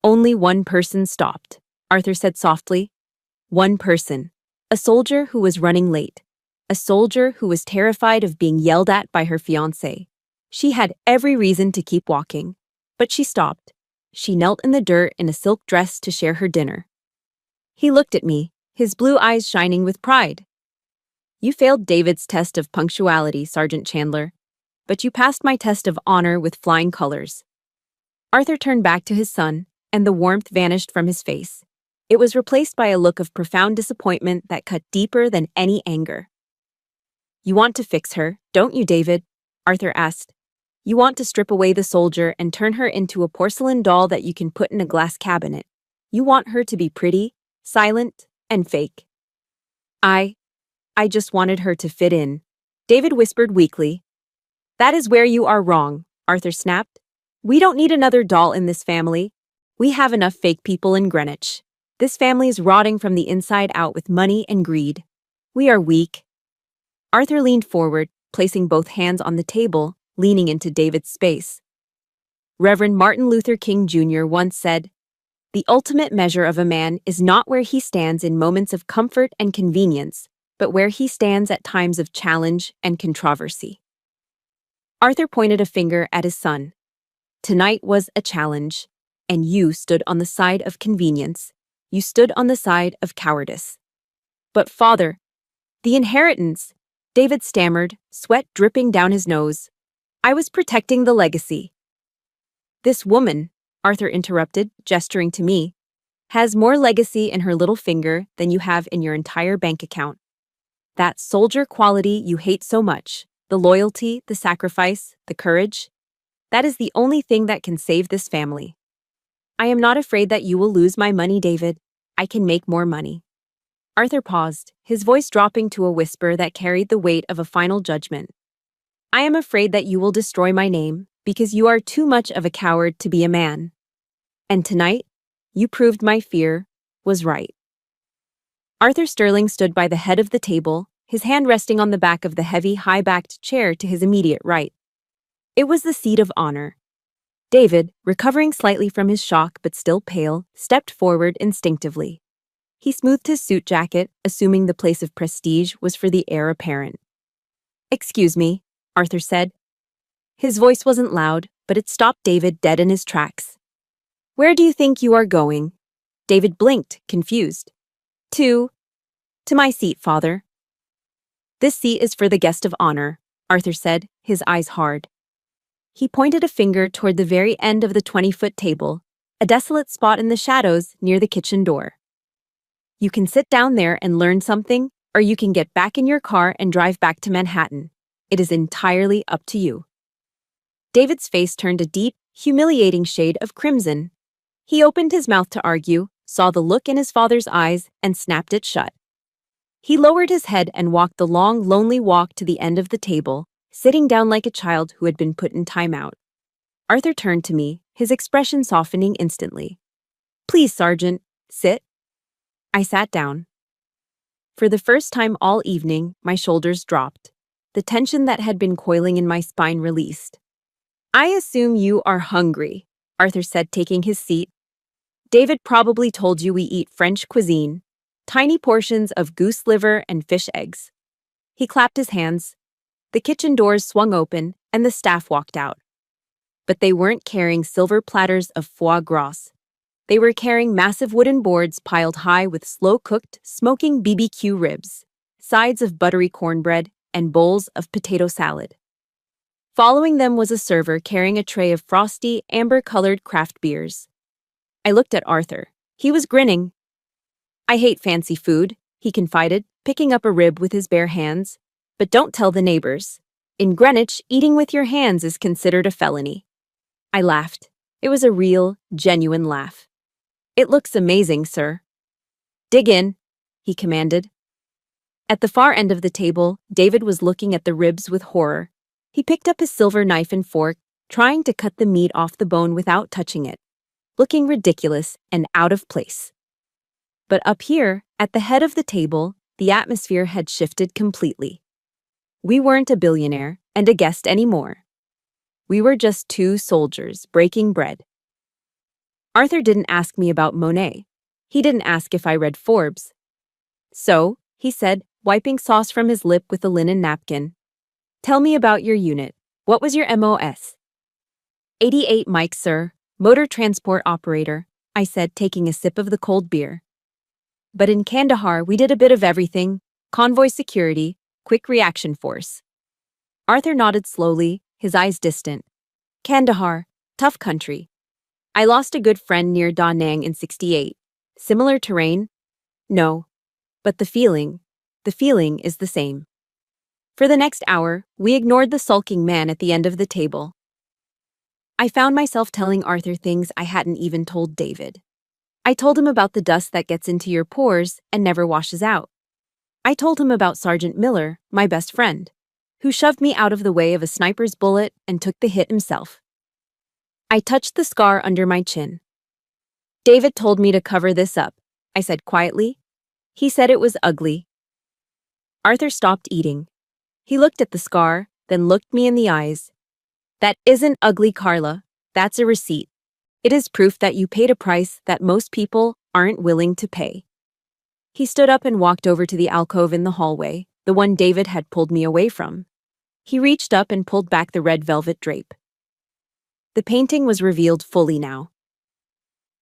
Only one person stopped, Arthur said softly. One person. A soldier who was running late. A soldier who was terrified of being yelled at by her fiancé. She had every reason to keep walking, but she stopped. She knelt in the dirt in a silk dress to share her dinner. He looked at me, his blue eyes shining with pride. You failed David's test of punctuality, Sergeant Chandler, but you passed my test of honor with flying colors. Arthur turned back to his son, and the warmth vanished from his face. It was replaced by a look of profound disappointment that cut deeper than any anger. You want to fix her, don't you, David? Arthur asked. You want to strip away the soldier and turn her into a porcelain doll that you can put in a glass cabinet. You want her to be pretty, silent, and fake. I just wanted her to fit in, David whispered weakly. That is where you are wrong, Arthur snapped. We don't need another doll in this family. We have enough fake people in Greenwich. This family is rotting from the inside out with money and greed. We are weak. Arthur leaned forward, placing both hands on the table, leaning into David's space. Reverend Martin Luther King Jr. once said, "The ultimate measure of a man is not where he stands in moments of comfort and convenience, but where he stands at times of challenge and controversy." Arthur pointed a finger at his son. Tonight was a challenge, and you stood on the side of convenience. You stood on the side of cowardice. But father, the inheritance, David stammered, sweat dripping down his nose. I was protecting the legacy. This woman, Arthur interrupted, gesturing to me, has more legacy in her little finger than you have in your entire bank account. That soldier quality you hate so much, the loyalty, the sacrifice, the courage, that is the only thing that can save this family. I am not afraid that you will lose my money, David. I can make more money. Arthur paused, his voice dropping to a whisper that carried the weight of a final judgment. I am afraid that you will destroy my name because you are too much of a coward to be a man. And tonight, you proved my fear was right. Arthur Sterling stood by the head of the table, his hand resting on the back of the heavy, high-backed chair to his immediate right. It was the seat of honor. David, recovering slightly from his shock but still pale, stepped forward instinctively. He smoothed his suit jacket, assuming the place of prestige was for the heir apparent. Excuse me, Arthur said. His voice wasn't loud, but it stopped David dead in his tracks. Where do you think you are going? David blinked, confused. To my seat, father. This seat is for the guest of honor, Arthur said, his eyes hard. He pointed a finger toward the very end of the 20-foot table, a desolate spot in the shadows near the kitchen door. You can sit down there and learn something, or you can get back in your car and drive back to Manhattan. It is entirely up to you. David's face turned a deep, humiliating shade of crimson. He opened his mouth to argue, saw the look in his father's eyes, and snapped it shut. He lowered his head and walked the long, lonely walk to the end of the table, sitting down like a child who had been put in timeout. Arthur turned to me, his expression softening instantly. Please, Sergeant, sit. I sat down. For the first time all evening, my shoulders dropped. The tension that had been coiling in my spine released. I assume you are hungry, Arthur said, taking his seat. David probably told you we eat French cuisine, tiny portions of goose liver and fish eggs. He clapped his hands. The kitchen doors swung open, and the staff walked out. But they weren't carrying silver platters of foie gras. They were carrying massive wooden boards piled high with slow-cooked, smoking BBQ ribs, sides of buttery cornbread, and bowls of potato salad. Following them was a server carrying a tray of frosty, amber-colored craft beers. I looked at Arthur. He was grinning. I hate fancy food, he confided, picking up a rib with his bare hands. But don't tell the neighbors. In Greenwich, eating with your hands is considered a felony. I laughed. It was a real, genuine laugh. "It looks amazing, sir." "Dig in," he commanded. At the far end of the table, David was looking at the ribs with horror. He picked up his silver knife and fork, trying to cut the meat off the bone without touching it, looking ridiculous and out of place. But up here, at the head of the table, the atmosphere had shifted completely. We weren't a billionaire and a guest anymore. We were just two soldiers breaking bread. Arthur didn't ask me about Monet. He didn't ask if I read Forbes. "So," he said, wiping sauce from his lip with a linen napkin, "tell me about your unit. What was your MOS?" 88 Mike, sir, motor transport operator, I said, taking a sip of the cold beer. "But in Kandahar, we did a bit of everything: convoy security, quick reaction force." Arthur nodded slowly, his eyes distant. "Kandahar, tough country. I lost a good friend near Da Nang in '68. Similar terrain? No. But the feeling is the same." For the next hour, we ignored the sulking man at the end of the table. I found myself telling Arthur things I hadn't even told David. I told him about the dust that gets into your pores and never washes out. I told him about Sergeant Miller, my best friend, who shoved me out of the way of a sniper's bullet and took the hit himself. I touched the scar under my chin. "David told me to cover this up," I said quietly. "He said it was ugly." Arthur stopped eating. He looked at the scar, then looked me in the eyes. "That isn't ugly, Carla. That's a receipt. It is proof that you paid a price that most people aren't willing to pay." He stood up and walked over to the alcove in the hallway, the one David had pulled me away from. He reached up and pulled back the red velvet drape. The painting was revealed fully now.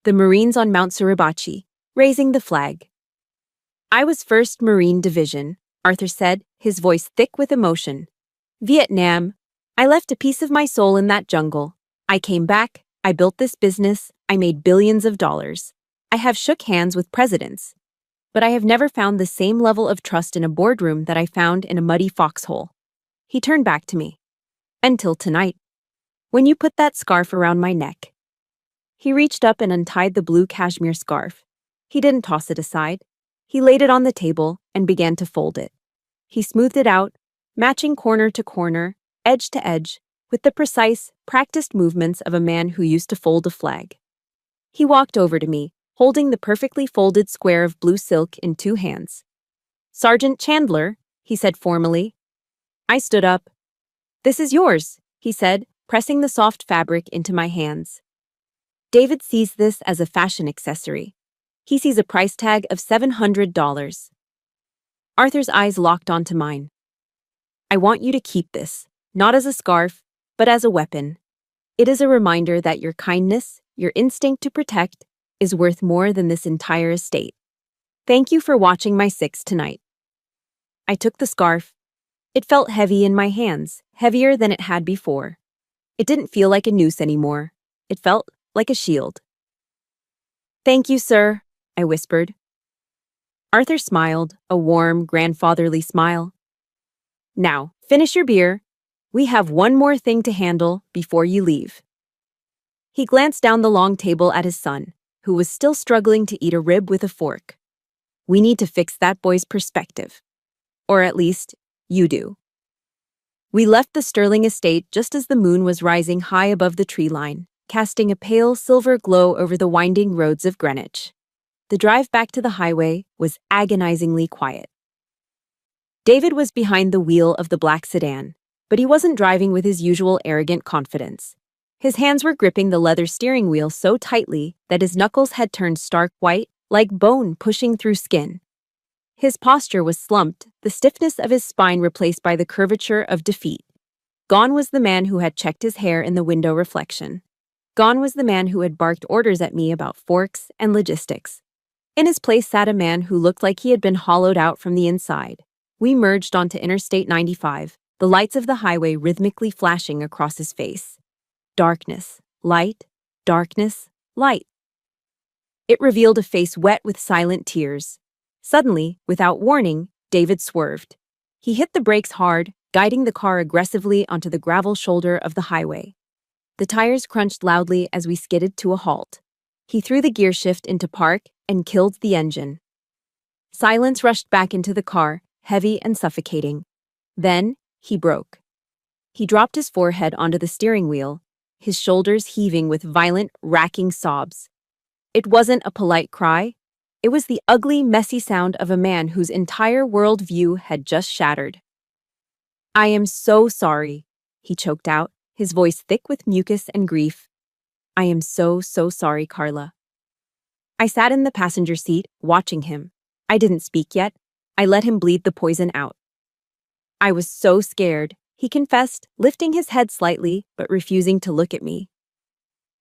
The Marines on Mount Suribachi, raising the flag. "I was 1st Marine Division," Arthur said, his voice thick with emotion. "Vietnam. I left a piece of my soul in that jungle. I came back, I built this business, I made billions of dollars. I have shook hands with presidents. But I have never found the same level of trust in a boardroom that I found in a muddy foxhole." He turned back to me. "Until tonight. When you put that scarf around my neck." He reached up and untied the blue cashmere scarf. He didn't toss it aside. He laid it on the table and began to fold it. He smoothed it out, matching corner to corner, edge to edge, with the precise, practiced movements of a man who used to fold a flag. He walked over to me, holding the perfectly folded square of blue silk in two hands. "Sergeant Chandler," he said formally. I stood up. "This is yours," he said, pressing the soft fabric into my hands. "David sees this as a fashion accessory. He sees a price tag of $700. Arthur's eyes locked onto mine. "I want you to keep this, not as a scarf, but as a weapon. It is a reminder that your kindness, your instinct to protect, is worth more than this entire estate. Thank you for watching my 6 tonight." I took the scarf. It felt heavy in my hands, heavier than it had before. It didn't feel like a noose anymore. It felt like a shield. "Thank you, sir," I whispered. Arthur smiled, a warm, grandfatherly smile. "Now, finish your beer. We have one more thing to handle before you leave." He glanced down the long table at his son, who was still struggling to eat a rib with a fork. "We need to fix that boy's perspective. Or at least, you do." We left the Sterling estate just as the moon was rising high above the tree line, casting a pale silver glow over the winding roads of Greenwich. The drive back to the highway was agonizingly quiet. David was behind the wheel of the black sedan, but he wasn't driving with his usual arrogant confidence. His hands were gripping the leather steering wheel so tightly that his knuckles had turned stark white, like bone pushing through skin. His posture was slumped, the stiffness of his spine replaced by the curvature of defeat. Gone was the man who had checked his hair in the window reflection. Gone was the man who had barked orders at me about forks and logistics. In his place sat a man who looked like he had been hollowed out from the inside. We merged onto Interstate 95, the lights of the highway rhythmically flashing across his face. Darkness, light, darkness, light. It revealed a face wet with silent tears. Suddenly, without warning, David swerved. He hit the brakes hard, guiding the car aggressively onto the gravel shoulder of the highway. The tires crunched loudly as we skidded to a halt. He threw the gear shift into park and killed the engine. Silence rushed back into the car, heavy and suffocating. Then, he broke. He dropped his forehead onto the steering wheel, his shoulders heaving with violent, racking sobs. It wasn't a polite cry. It was the ugly, messy sound of a man whose entire world view had just shattered. "I am so sorry," he choked out, his voice thick with mucus and grief. "I am so sorry, Carla." I sat in the passenger seat, watching him. I didn't speak yet. I let him bleed the poison out. "I was so scared," he confessed, lifting his head slightly but refusing to look at me.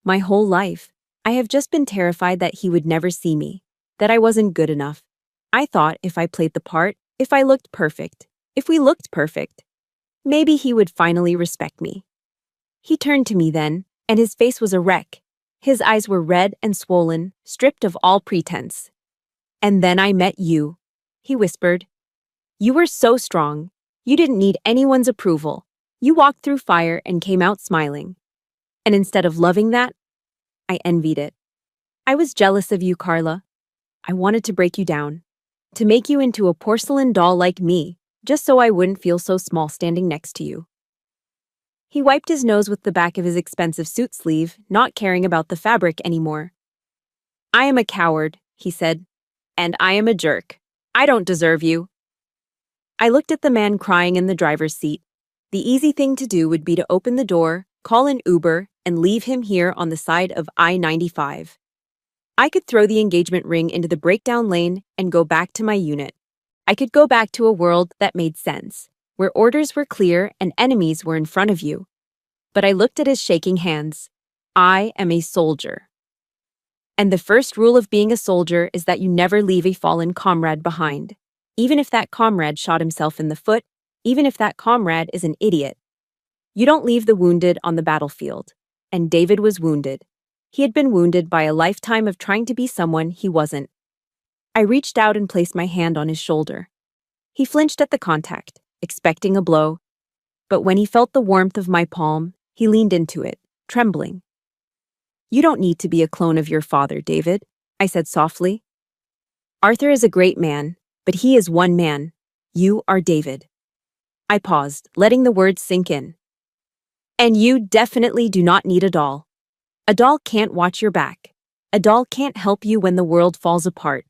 "My whole life, I have just been terrified that he would never see me, that I wasn't good enough. I thought if I played the part, if I looked perfect, if we looked perfect, maybe he would finally respect me." He turned to me then, and his face was a wreck. His eyes were red and swollen, stripped of all pretense. "And then I met you," he whispered. "You were so strong. You didn't need anyone's approval. You walked through fire and came out smiling. And instead of loving that, I envied it. I was jealous of you, Carla. I wanted to break you down, to make you into a porcelain doll like me, just so I wouldn't feel so small standing next to you." He wiped his nose with the back of his expensive suit sleeve, not caring about the fabric anymore. "I am a coward," he said, "and I am a jerk. I don't deserve you." I looked at the man crying in the driver's seat. The easy thing to do would be to open the door, call an Uber, and leave him here on the side of I-95. I could throw the engagement ring into the breakdown lane and go back to my unit. I could go back to a world that made sense, where orders were clear and enemies were in front of you. But I looked at his shaking hands. I am a soldier. And the first rule of being a soldier is that you never leave a fallen comrade behind, even if that comrade shot himself in the foot, even if that comrade is an idiot. You don't leave the wounded on the battlefield. And David was wounded. He had been wounded by a lifetime of trying to be someone he wasn't. I reached out and placed my hand on his shoulder. He flinched at the contact, expecting a blow. But when he felt the warmth of my palm, he leaned into it, trembling. "You don't need to be a clone of your father, David," I said softly. "Arthur is a great man, but he is one man. You are David." I paused, letting the words sink in. "And you definitely do not need a doll. A doll can't watch your back. A doll can't help you when the world falls apart."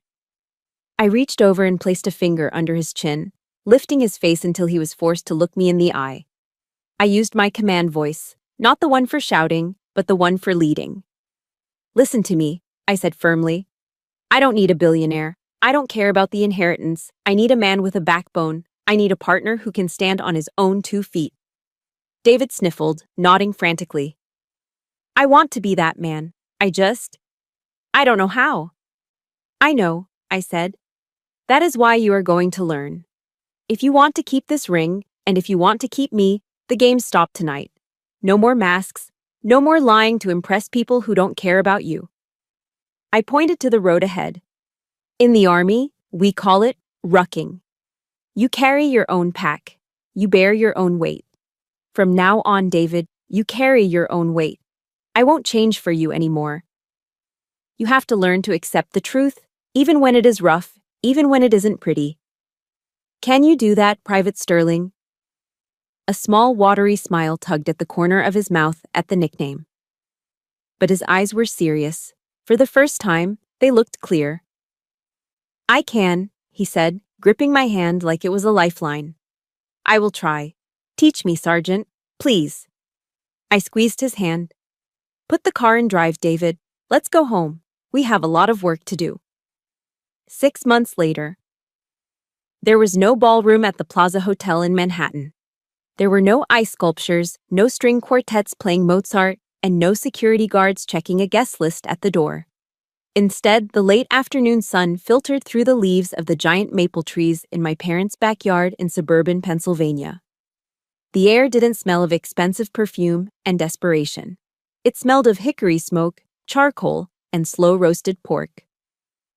I reached over and placed a finger under his chin, lifting his face until he was forced to look me in the eye. I used my command voice, not the one for shouting, but the one for leading. "Listen to me," I said firmly. "I don't need a billionaire. I don't care about the inheritance. I need a man with a backbone. I need a partner who can stand on his own 2 feet. David sniffled, nodding frantically. "I want to be that man. I don't know how." "I know," I said. "That is why you are going to learn. If you want to keep this ring, and if you want to keep me, the games stop tonight. No more masks, no more lying to impress people who don't care about you." I pointed to the road ahead. "In the army, we call it rucking. You carry your own pack. You bear your own weight. From now on, David, you carry your own weight. I won't change for you anymore. You have to learn to accept the truth, even when it is rough, even when it isn't pretty. Can you do that, Private Sterling?" A small, watery smile tugged at the corner of his mouth at the nickname. But his eyes were serious. For the first time, they looked clear. "I can," he said, gripping my hand like it was a lifeline. "I will try. Teach me, Sergeant, please." I squeezed his hand. "Put the car in drive, David. Let's go home. We have a lot of work to do." 6 months later. There was no ballroom at the Plaza Hotel in Manhattan. There were no ice sculptures, no string quartets playing Mozart, and no security guards checking a guest list at the door. Instead, the late afternoon sun filtered through the leaves of the giant maple trees in my parents' backyard in suburban Pennsylvania. The air didn't smell of expensive perfume and desperation. It smelled of hickory smoke, charcoal, and slow-roasted pork.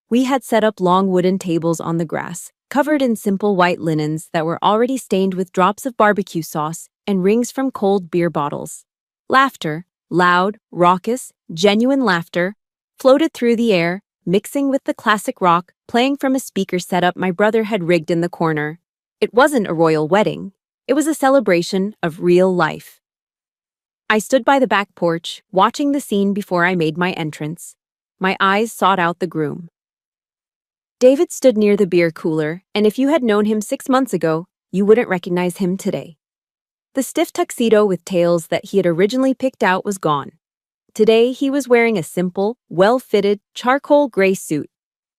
We had set up long wooden tables on the grass, covered in simple white linens that were already stained with drops of barbecue sauce and rings from cold beer bottles. Laughter, Loud, raucous, genuine laughter floated through the air, mixing with the classic rock playing from a speaker setup my brother had rigged in the corner. It wasn't a royal wedding. It was a celebration of real life. I stood by the back porch, watching the scene before I made my entrance. My eyes sought out the groom. David stood near the beer cooler, and if you had known him 6 months ago, you wouldn't recognize him today. The stiff tuxedo with tails that he had originally picked out was gone. Today, he was wearing a simple, well-fitted, charcoal gray suit.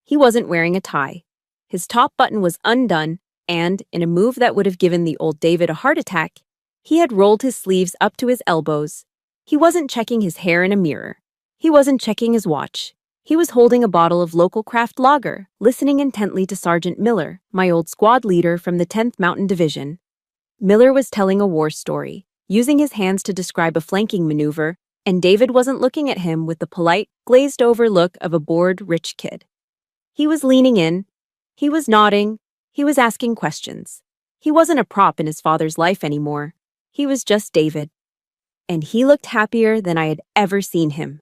He wasn't wearing a tie. His top button was undone, and, in a move that would have given the old David a heart attack, he had rolled his sleeves up to his elbows. He wasn't checking his hair in a mirror. He wasn't checking his watch. He was holding a bottle of local craft lager, listening intently to Sergeant Miller, my old squad leader from the 10th Mountain Division. Miller was telling a war story, using his hands to describe a flanking maneuver, and David wasn't looking at him with the polite, glazed-over look of a bored, rich kid. He was leaning in. He was nodding. He was asking questions. He wasn't a prop in his father's life anymore. He was just David. And he looked happier than I had ever seen him.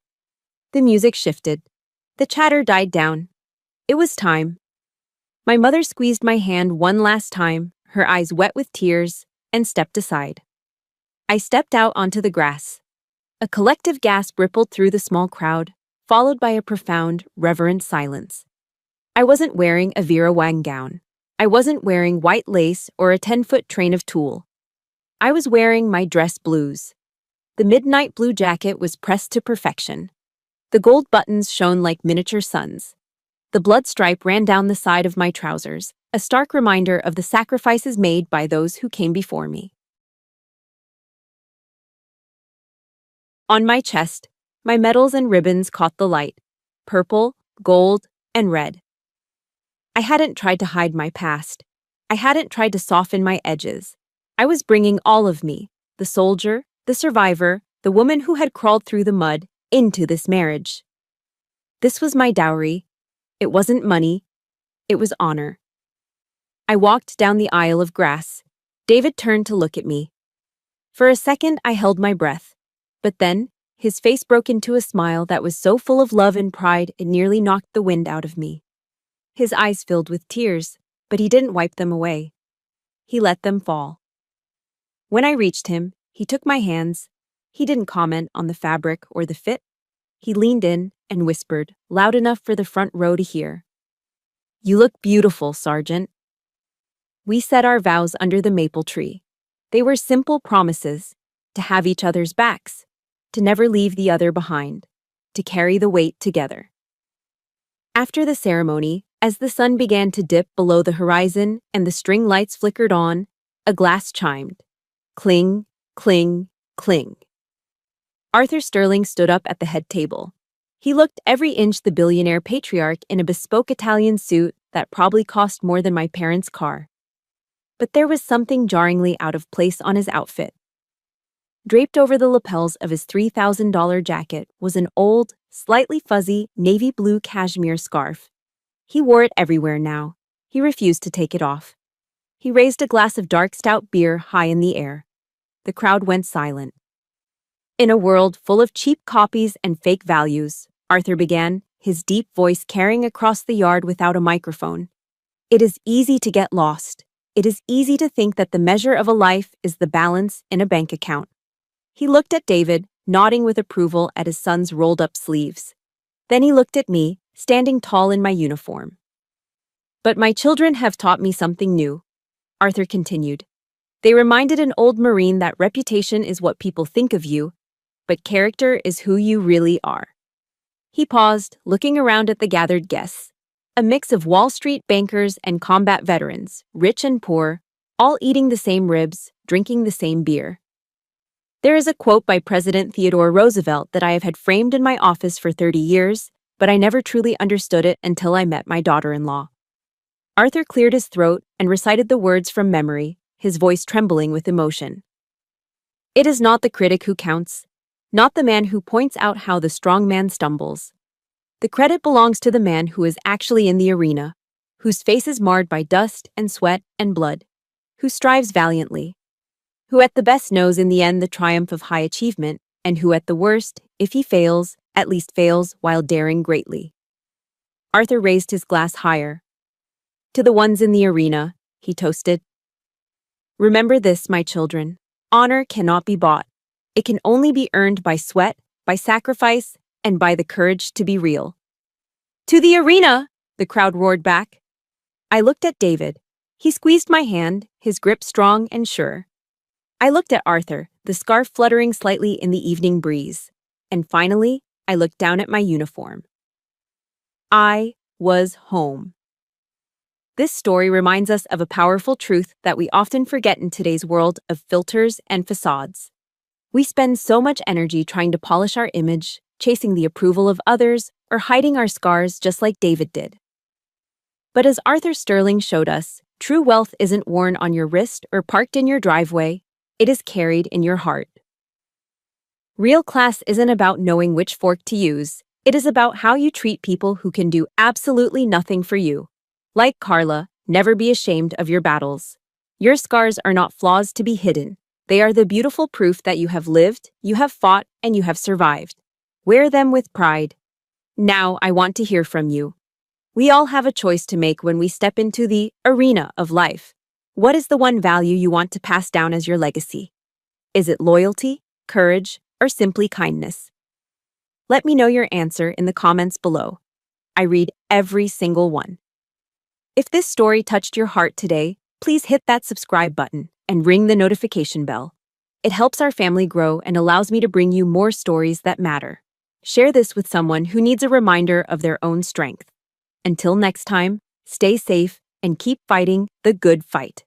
The music shifted. The chatter died down. It was time. My mother squeezed my hand one last time, her eyes wet with tears, and stepped aside. I stepped out onto the grass. A collective gasp rippled through the small crowd, followed by a profound, reverent silence. I wasn't wearing a Vera Wang gown. I wasn't wearing white lace or a 10-foot train of tulle. I was wearing my dress blues. The midnight blue jacket was pressed to perfection. The gold buttons shone like miniature suns. The blood stripe ran down the side of my trousers, a stark reminder of the sacrifices made by those who came before me. On my chest, my medals and ribbons caught the light, purple, gold, and red. I hadn't tried to hide my past. I hadn't tried to soften my edges. I was bringing all of me, the soldier, the survivor, the woman who had crawled through the mud, into this marriage. This was my dowry. It wasn't money. It was honor. I walked down the aisle of grass. David turned to look at me. For a second, I held my breath. But then, his face broke into a smile that was so full of love and pride it nearly knocked the wind out of me. His eyes filled with tears, but he didn't wipe them away. He let them fall. When I reached him, he took my hands. He didn't comment on the fabric or the fit. He leaned in and whispered, loud enough for the front row to hear. "You look beautiful, Sergeant." We said our vows under the maple tree. They were simple promises, to have each other's backs, to never leave the other behind, to carry the weight together. After the ceremony, as the sun began to dip below the horizon and the string lights flickered on, a glass chimed. Cling, cling, cling. Arthur Sterling stood up at the head table. He looked every inch the billionaire patriarch in a bespoke Italian suit that probably cost more than my parents' car. But there was something jarringly out of place on his outfit. Draped over the lapels of his $3,000 jacket was an old, slightly fuzzy, navy blue cashmere scarf. He wore it everywhere now. He refused to take it off. He raised a glass of dark stout beer high in the air. The crowd went silent. In a world full of cheap copies and fake values, Arthur began, his deep voice carrying across the yard without a microphone. It is easy to get lost. It is easy to think that the measure of a life is the balance in a bank account. He looked at David, nodding with approval at his son's rolled-up sleeves. Then he looked at me, standing tall in my uniform. "But my children have taught me something new," Arthur continued. "They reminded an old Marine that reputation is what people think of you, but character is who you really are." He paused, looking around at the gathered guests. A mix of Wall Street bankers and combat veterans, rich and poor, all eating the same ribs, drinking the same beer. There is a quote by President Theodore Roosevelt that I have had framed in my office for 30 years, but I never truly understood it until I met my daughter-in-law. Arthur cleared his throat and recited the words from memory, his voice trembling with emotion. "It is not the critic who counts, not the man who points out how the strong man stumbles. The credit belongs to the man who is actually in the arena, whose face is marred by dust and sweat and blood, who strives valiantly, who at the best knows in the end the triumph of high achievement, and who at the worst, if he fails, at least fails while daring greatly. Arthur raised his glass higher. To the ones in the arena, he toasted. Remember this, my children. Honor cannot be bought. It can only be earned by sweat, by sacrifice, and by the courage to be real. To the arena! The crowd roared back. I looked at David. He squeezed my hand, his grip strong and sure. I looked at Arthur, the scarf fluttering slightly in the evening breeze. And finally, I looked down at my uniform. I was home. This story reminds us of a powerful truth that we often forget in today's world of filters and facades. We spend so much energy trying to polish our image, chasing the approval of others, or hiding our scars just like David did. But as Arthur Sterling showed us, true wealth isn't worn on your wrist or parked in your driveway, it is carried in your heart. Real class isn't about knowing which fork to use, it is about how you treat people who can do absolutely nothing for you. Like Carla, never be ashamed of your battles. Your scars are not flaws to be hidden. They are the beautiful proof that you have lived, you have fought, and you have survived. Wear them with pride. Now, I want to hear from you. We all have a choice to make when we step into the arena of life. What is the one value you want to pass down as your legacy? Is it loyalty, courage, or simply kindness? Let me know your answer in the comments below. I read every single one. If this story touched your heart today, please hit that subscribe button and ring the notification bell. It helps our family grow and allows me to bring you more stories that matter. Share this with someone who needs a reminder of their own strength. Until next time, stay safe and keep fighting the good fight.